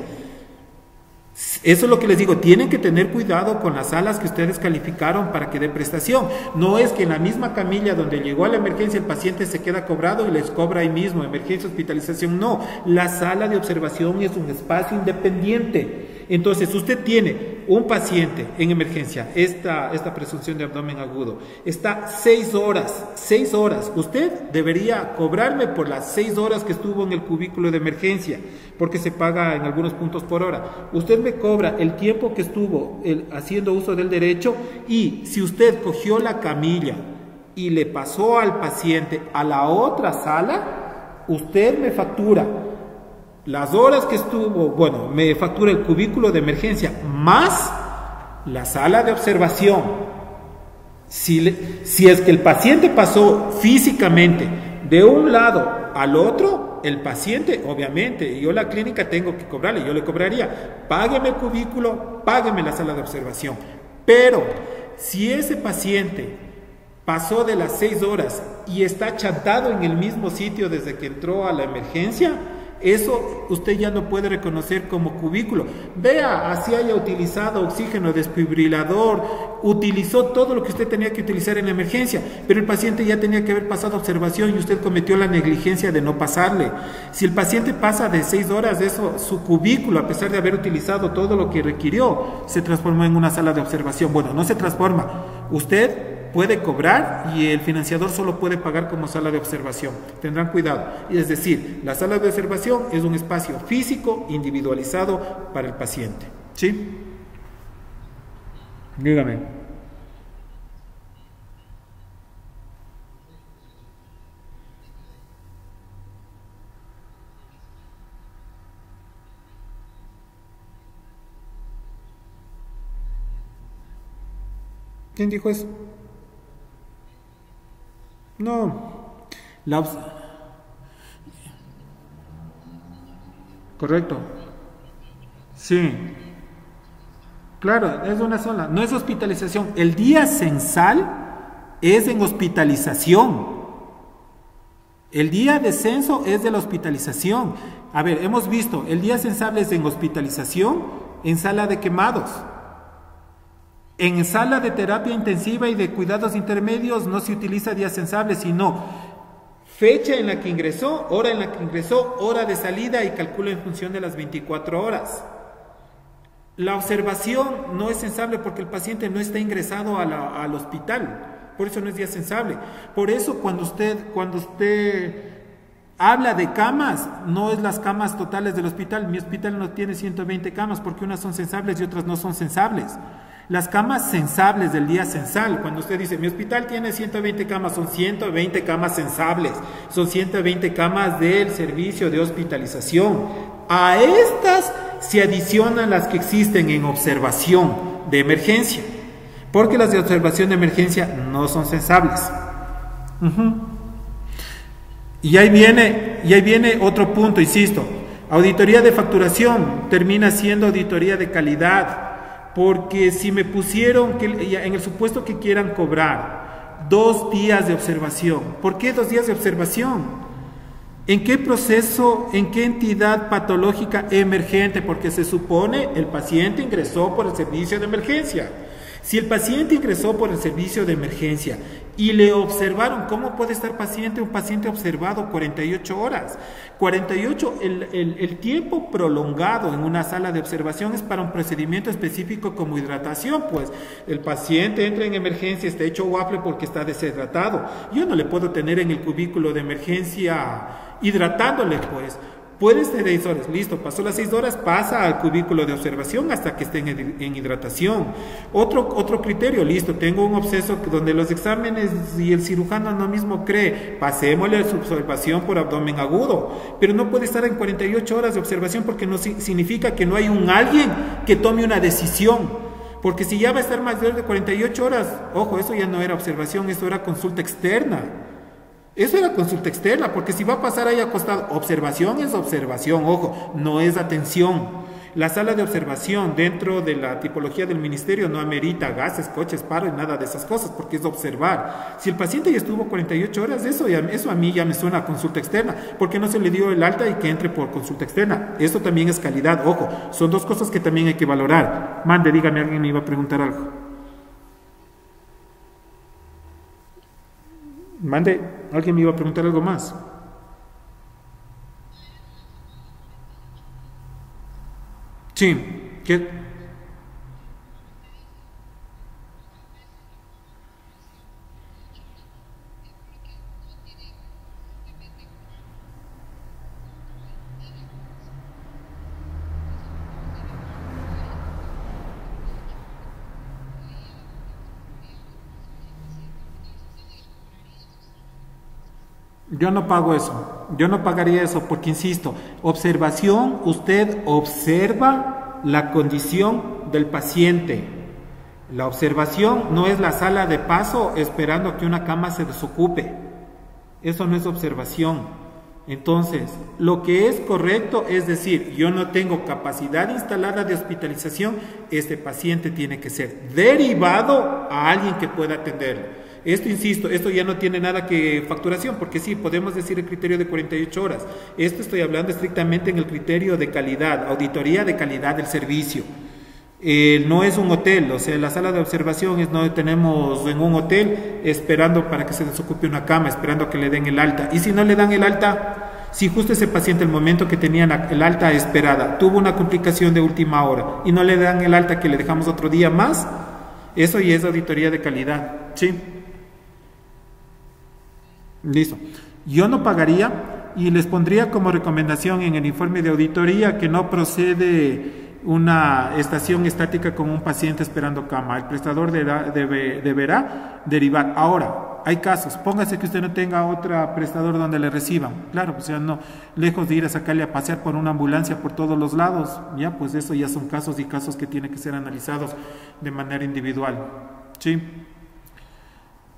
Eso es lo que les digo, tienen que tener cuidado con las salas que ustedes calificaron para que dé prestación. No es que en la misma camilla donde llegó a la emergencia el paciente se queda cobrado y les cobra ahí mismo, emergencia, hospitalización, no. La sala de observación es un espacio independiente. Entonces, usted tiene un paciente en emergencia, esta presunción de abdomen agudo, está 6 horas. Usted debería cobrarme por las 6 horas que estuvo en el cubículo de emergencia, porque se paga en algunos puntos por hora. Usted me cobra el tiempo que estuvo haciendo uso del derecho y si usted cogió la camilla y le pasó al paciente a la otra sala, usted me factura las horas que estuvo, bueno, me factura el cubículo de emergencia más la sala de observación. Si es que el paciente pasó físicamente de un lado al otro, el paciente, obviamente, yo la clínica tengo que cobrarle, yo le cobraría, págueme el cubículo, págueme la sala de observación. Pero si ese paciente pasó de las 6 horas y está chantado en el mismo sitio desde que entró a la emergencia, eso usted ya no puede reconocer como cubículo. Vea, así haya utilizado oxígeno, desfibrilador, utilizó todo lo que usted tenía que utilizar en la emergencia, pero el paciente ya tenía que haber pasado observación y usted cometió la negligencia de no pasarle. Si el paciente pasa de 6 horas, eso, su cubículo, a pesar de haber utilizado todo lo que requirió, se transformó en una sala de observación. Bueno, no se transforma. Usted puede cobrar y el financiador solo puede pagar como sala de observación. Tendrán cuidado. Es decir, la sala de observación es un espacio físico individualizado para el paciente. ¿Sí? Dígame. ¿Quién dijo eso? No. Correcto. Sí. Claro, es una sola. No es hospitalización. El día censal es en hospitalización. El día de censo es de la hospitalización. A ver, hemos visto, el día censal es en hospitalización, en sala de quemados. En sala de terapia intensiva y de cuidados intermedios no se utiliza día censable, sino fecha en la que ingresó, hora en la que ingresó, hora de salida y calcula en función de las 24 horas. La observación no es censable porque el paciente no está ingresado al hospital. Por eso no es día sensable. Por eso cuando usted habla de camas, no es las camas totales del hospital. Mi hospital no tiene 120 camas porque unas son sensables y otras no son sensables. Las camas sensables del día censal, cuando usted dice mi hospital tiene 120 camas, son 120 camas sensables, son 120 camas del servicio de hospitalización. A estas se adicionan las que existen en observación de emergencia, porque las de observación de emergencia no son sensables. Y ahí viene otro punto, insisto. Auditoría de facturación termina siendo auditoría de calidad, porque si me pusieron que en el supuesto que quieran cobrar 2 días de observación, ¿por qué 2 días de observación? ¿En qué proceso, en qué entidad patológica emergente? Porque se supone el paciente ingresó por el servicio de emergencia. Si el paciente ingresó por el servicio de emergencia y le observaron, ¿cómo puede estar un paciente observado 48 horas? 48, el tiempo prolongado en una sala de observación es para un procedimiento específico como hidratación, pues el paciente entra en emergencia, está hecho waffle porque está deshidratado. Yo no le puedo tener en el cubículo de emergencia hidratándole, pues. Puede ser 6 horas, listo, pasó las 6 horas, pasa al cubículo de observación hasta que esté en hidratación. Otro criterio, listo, tengo un absceso donde los exámenes y el cirujano no mismo cree, pasémosle su observación por abdomen agudo, pero no puede estar en 48 horas de observación porque no significa que no hay alguien que tome una decisión. Porque si ya va a estar más de 48 horas, ojo, eso ya no era observación, eso era consulta externa. Eso era consulta externa, porque si va a pasar ahí acostado, observación es observación, ojo, no es atención. La sala de observación dentro de la tipología del ministerio no amerita gases, coches, paro y nada de esas cosas, porque es observar. Si el paciente ya estuvo 48 horas, eso a mí ya me suena a consulta externa, porque no se le dio el alta y que entre por consulta externa. Esto también es calidad, ojo, son 2 cosas que también hay que valorar. Mande, dígame, alguien me iba a preguntar algo. Mande, alguien me iba a preguntar algo más. Sí, ¿qué? Yo no pago eso, yo no pagaría eso porque, insisto, observación, usted observa la condición del paciente. La observación no es la sala de paso esperando que una cama se desocupe. Eso no es observación. Entonces, lo que es correcto es decir, yo no tengo capacidad instalada de hospitalización, este paciente tiene que ser derivado a alguien que pueda atenderlo. Esto, insisto, esto ya no tiene nada que facturación, porque sí, podemos decir el criterio de 48 horas. Esto estoy hablando estrictamente en el criterio de calidad, auditoría de calidad del servicio. No es un hotel, o sea, la sala de observación no tenemos en un hotel esperando para que se desocupe una cama, esperando que le den el alta. Y si no le dan el alta, si justo ese paciente, el momento que tenía el alta esperada, tuvo una complicación de última hora y no le dan el alta que le dejamos otro día más, eso ya es auditoría de calidad, ¿sí? Listo. Yo no pagaría y les pondría como recomendación en el informe de auditoría que no procede una estación estática con un paciente esperando cama. El prestador deberá derivar. Ahora, hay casos, póngase que usted no tenga otro prestador donde le reciban. Claro, o sea, no, lejos de ir a sacarle a pasear por una ambulancia por todos los lados, ya, pues eso ya son casos y casos que tienen que ser analizados de manera individual. ¿Sí?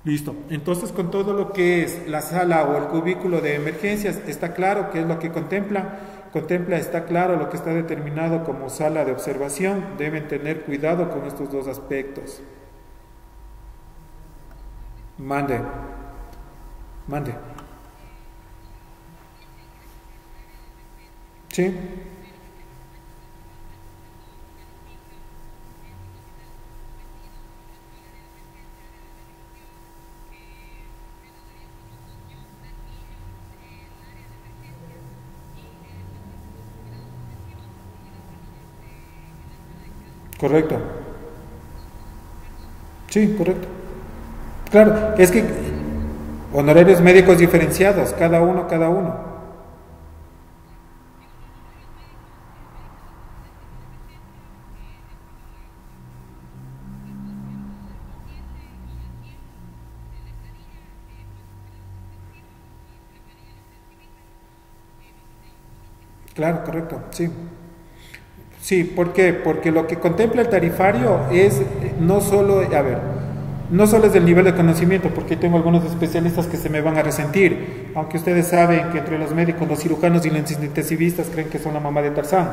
Listo. Entonces, con todo lo que es la sala o el cubículo de emergencias, está claro qué es lo que contempla. Está claro lo que está determinado como sala de observación. Deben tener cuidado con estos 2 aspectos. Mande. ¿Sí? Correcto. Sí, correcto. Claro, es que honorarios médicos diferenciados, cada uno, cada uno. Claro, correcto, sí. Sí, ¿por qué? Porque lo que contempla el tarifario es no solo, a ver, no solo es del nivel de conocimiento, porque tengo algunos especialistas que se me van a resentir, aunque ustedes saben que entre los médicos, los cirujanos y los intensivistas creen que son la mamá de Tarzán.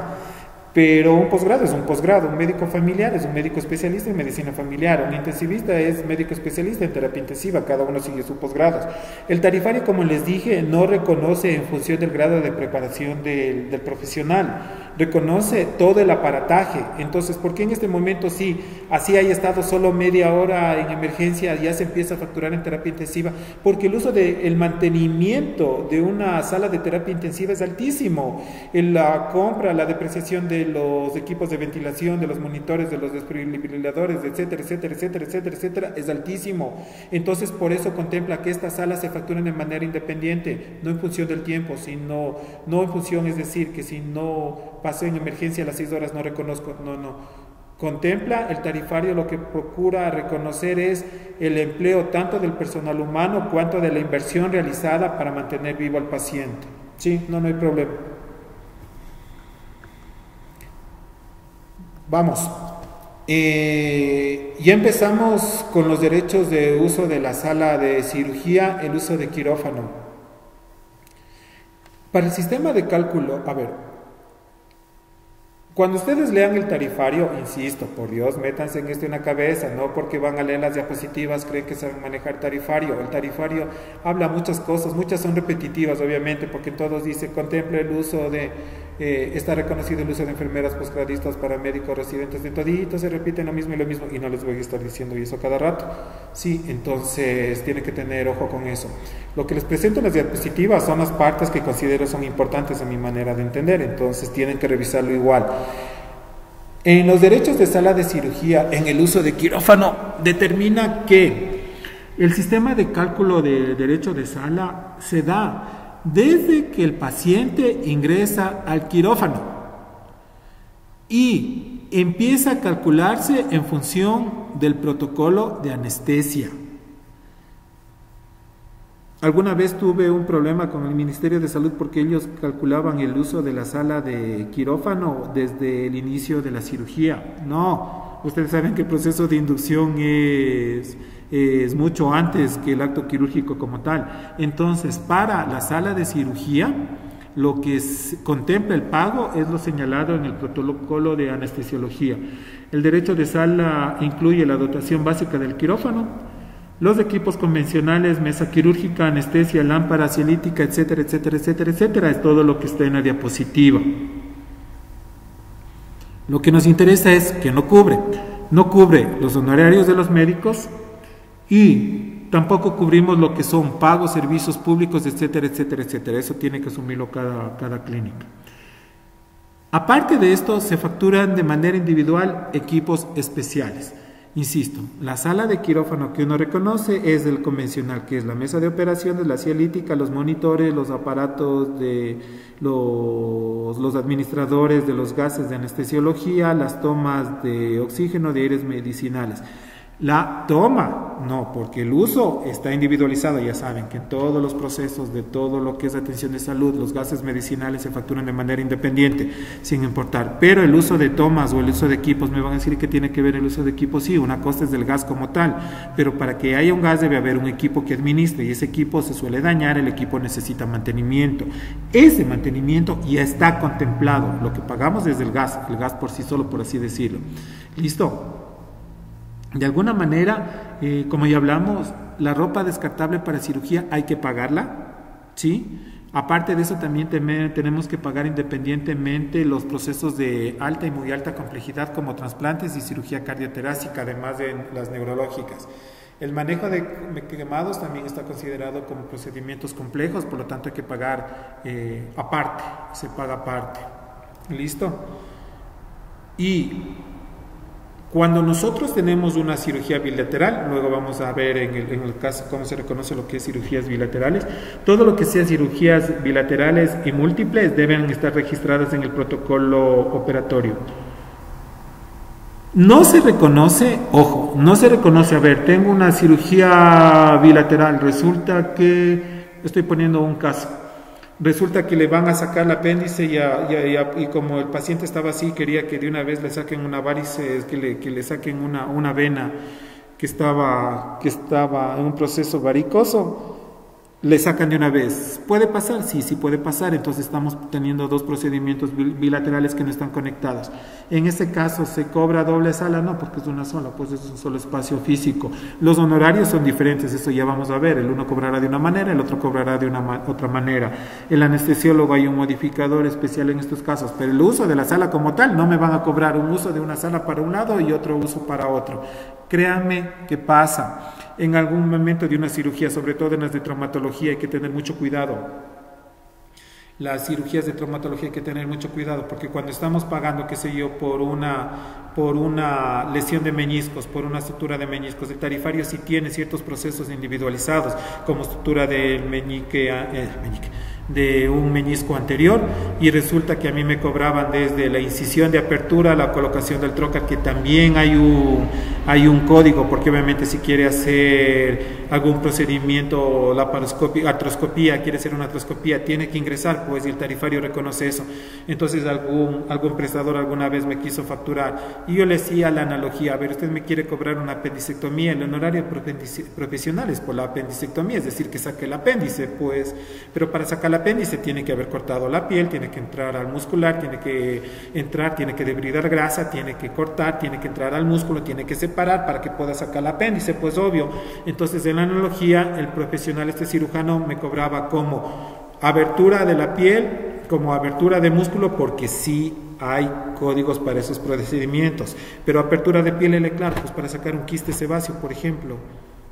Pero un posgrado es un posgrado, un médico familiar es un médico especialista en medicina familiar, un intensivista es médico especialista en terapia intensiva, cada uno sigue sus posgrados. El tarifario, como les dije, no reconoce en función del grado de preparación del profesional, reconoce todo el aparataje. Entonces, ¿por qué en este momento sí, así haya estado solo media hora en emergencia, ya se empieza a facturar en terapia intensiva? Porque el uso del mantenimiento de una sala de terapia intensiva es altísimo. La compra, la depreciación de los equipos de ventilación, de los monitores, de los desfibriladores, etcétera, etcétera, etcétera, etcétera, etcétera, es altísimo. Entonces, por eso contempla que estas salas se facturen de manera independiente, no en función del tiempo, sino, no en función, es decir, que si no pasé en emergencia a las 6 horas no reconozco, no. Contempla el tarifario, lo que procura reconocer es el empleo tanto del personal humano cuanto de la inversión realizada para mantener vivo al paciente. Sí, no hay problema. Vamos, ya empezamos con los derechos de uso de la sala de cirugía, el uso de quirófano. Para el sistema de cálculo, a ver, cuando ustedes lean el tarifario, insisto, por Dios, métanse en esto en la cabeza, no porque van a leer las diapositivas creen que saben manejar tarifario. El tarifario habla muchas cosas, muchas son repetitivas, obviamente, porque todos dicen, contempla el uso de, está reconocido el uso de enfermeras, posgradistas, paramédicos, residentes, de todito, se repiten lo mismo, y no les voy a estar diciendo eso cada rato. Sí, entonces tienen que tener ojo con eso. Lo que les presento en las diapositivas son las partes que considero son importantes a mi manera de entender, entonces tienen que revisarlo igual. En los derechos de sala de cirugía, en el uso de quirófano, determina que el sistema de cálculo de derecho de sala se da desde que el paciente ingresa al quirófano y empieza a calcularse en función del protocolo de anestesia. Alguna vez tuve un problema con el Ministerio de Salud porque ellos calculaban el uso de la sala de quirófano desde el inicio de la cirugía. No, ustedes saben que el proceso de inducción es mucho antes que el acto quirúrgico como tal. Entonces, para la sala de cirugía, lo que contempla el pago es lo señalado en el protocolo de anestesiología. El derecho de sala incluye la dotación básica del quirófano, los equipos convencionales, mesa quirúrgica, anestesia, lámpara cielítica, etcétera, etcétera, etcétera, etcétera, es todo lo que está en la diapositiva. Lo que nos interesa es que no cubre los honorarios de los médicos y tampoco cubrimos lo que son pagos, servicios públicos, etcétera, etcétera, etcétera. Eso tiene que asumirlo cada clínica. Aparte de esto, se facturan de manera individual equipos especiales. Insisto, la sala de quirófano que uno reconoce es el convencional, que es la mesa de operaciones, la cielítica, los monitores, los aparatos de los administradores de los gases de anestesiología, las tomas de oxígeno, de aires medicinales. La toma, no, porque el uso está individualizado, ya saben que en todos los procesos de todo lo que es atención de salud, los gases medicinales se facturan de manera independiente, sin importar, pero el uso de tomas o el uso de equipos, me van a decir que tiene que ver el uso de equipos, sí, una cosa es del gas como tal, pero para que haya un gas debe haber un equipo que administre y ese equipo se suele dañar, el equipo necesita mantenimiento, ese mantenimiento ya está contemplado, lo que pagamos es el gas por sí solo, por así decirlo. ¿Listo? De alguna manera, como ya hablamos, la ropa descartable para cirugía hay que pagarla, ¿sí? Aparte de eso también tenemos que pagar independientemente los procesos de alta y muy alta complejidad como trasplantes y cirugía cardiotorácica, además de las neurológicas. El manejo de quemados también está considerado como procedimientos complejos, por lo tanto hay que pagar aparte, se paga aparte. ¿Listo? Y Cuando nosotros tenemos una cirugía bilateral, luego vamos a ver en el caso cómo se reconoce lo que es cirugías bilaterales, todo lo que sea cirugías bilaterales y múltiples deben estar registradas en el protocolo operatorio. No se reconoce, ojo, no se reconoce, a ver, tengo una cirugía bilateral, resulta que, estoy poniendo un caso, resulta que le van a sacar el apéndice y como el paciente estaba así, quería que de una vez le saquen una varice, que le saquen una vena que estaba en un proceso varicoso, le sacan de una vez. ¿Puede pasar? Sí, sí puede pasar. Entonces estamos teniendo dos procedimientos bilaterales que no están conectados. En este caso, ¿se cobra doble sala? No, porque es una sola, pues es un solo espacio físico. Los honorarios son diferentes, eso ya vamos a ver. El uno cobrará de una manera, el otro cobrará de otra manera. El anestesiólogo hay un modificador especial en estos casos, pero el uso de la sala como tal, no me van a cobrar un uso de una sala para un lado y otro uso para otro. Créanme que pasa. En algún momento de una cirugía, sobre todo en las de traumatología, hay que tener mucho cuidado. Las cirugías de traumatología hay que tener mucho cuidado, porque cuando estamos pagando, qué sé yo, por una lesión de meniscos, por una estructura de meniscos, el tarifario sí tiene ciertos procesos individualizados, como estructura del de un menisco anterior, y resulta que a mí me cobraban desde la incisión de apertura, la colocación del trocar, que también hay un código, porque obviamente si quiere hacer algún procedimiento, artroscopía, quiere hacer una artroscopía, tiene que ingresar, pues, y el tarifario reconoce eso. Entonces algún prestador alguna vez me quiso facturar, y yo le decía la analogía, a ver, usted me quiere cobrar una apendicectomía, el honorario profesional es por la apendicectomía, es decir, que saque el apéndice, pues, pero para sacar el apéndice tiene que haber cortado la piel, tiene que entrar al muscular, tiene que debridar grasa, tiene que cortar, tiene que entrar al músculo, tiene que separar para que pueda sacar el apéndice, pues obvio. Entonces en la analogía, el profesional, este cirujano, me cobraba como abertura de la piel, como abertura de músculo, porque sí hay códigos para esos procedimientos, pero apertura de piel, claro, pues para sacar un quiste sebáceo, por ejemplo,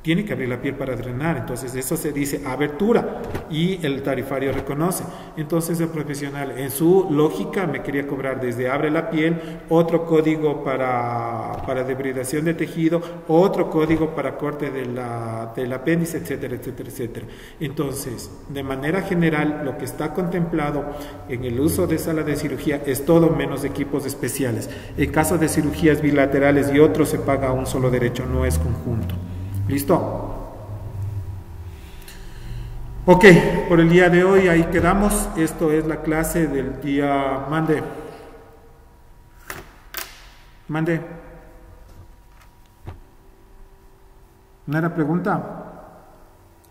tiene que abrir la piel para drenar, entonces eso se dice abertura y el tarifario reconoce. Entonces el profesional en su lógica me quería cobrar desde abre la piel, otro código para debridación de tejido, otro código para corte del apéndice, etcétera, etcétera, etcétera. Entonces, de manera general, lo que está contemplado en el uso de sala de cirugía es todo menos equipos especiales. En caso de cirugías bilaterales y otros se paga un solo derecho, no es conjunto. ¿Listo? Ok, por el día de hoy ahí quedamos. Esto es la clase del día. Mande. ¿No era pregunta?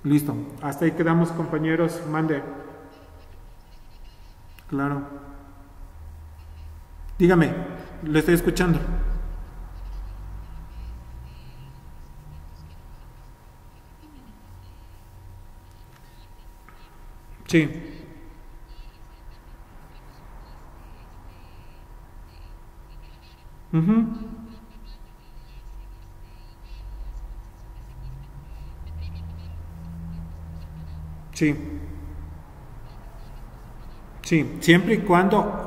Listo. Hasta ahí quedamos, compañeros. Mande. Claro. Dígame, le estoy escuchando. Sí. Uh-huh. Sí. Sí, siempre y cuando.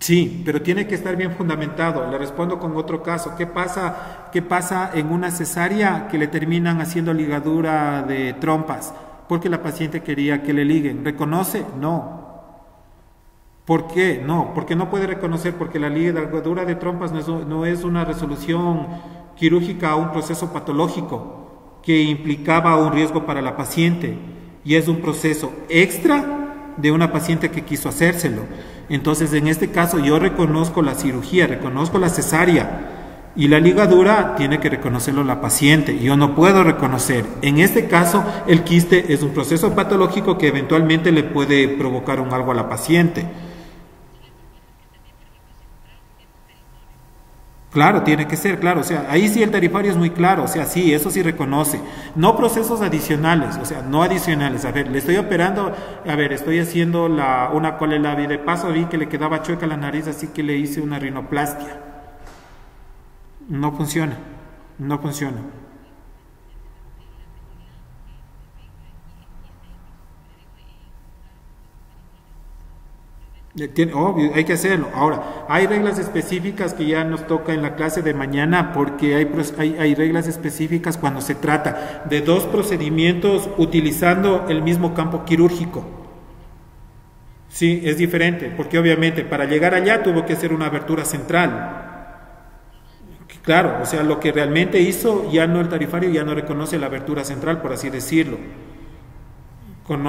Sí, pero tiene que estar bien fundamentado. Le respondo con otro caso. ¿Qué pasa en una cesárea que le terminan haciendo ligadura de trompas? Porque la paciente quería que le liguen. ¿Reconoce? No. ¿Por qué? No, porque no puede reconocer, porque la ligadura de trompas no es una resolución quirúrgica a un proceso patológico que implicaba un riesgo para la paciente, y es un proceso extra de una paciente que quiso hacérselo. Entonces, en este caso, yo reconozco la cirugía, reconozco la cesárea, y la ligadura tiene que reconocerlo la paciente. Yo no puedo reconocer. En este caso, el quiste es un proceso patológico que eventualmente le puede provocar algo a la paciente. Claro, tiene que ser, claro, o sea, ahí sí el tarifario es muy claro, o sea, sí, eso sí reconoce. No procesos adicionales, o sea, no adicionales. A ver, le estoy operando, a ver, estoy haciendo una colelabia, de paso vi que le quedaba chueca la nariz, así que le hice una rinoplastia. No funciona. No funciona. Obvio, hay que hacerlo. Ahora, hay reglas específicas que ya nos toca en la clase de mañana, porque hay reglas específicas cuando se trata de dos procedimientos utilizando el mismo campo quirúrgico. Sí, es diferente, porque obviamente para llegar allá tuvo que hacer una abertura central. Claro, o sea, lo que realmente hizo, ya no el tarifario ya no reconoce la abertura central, por así decirlo.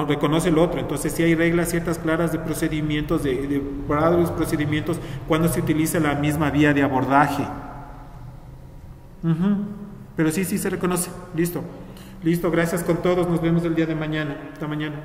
Reconoce el otro. Entonces sí hay reglas ciertas claras de procedimientos, de varios procedimientos cuando se utiliza la misma vía de abordaje. Pero sí se reconoce. Listo. Listo, gracias con todos. Nos vemos el día de mañana. Hasta mañana.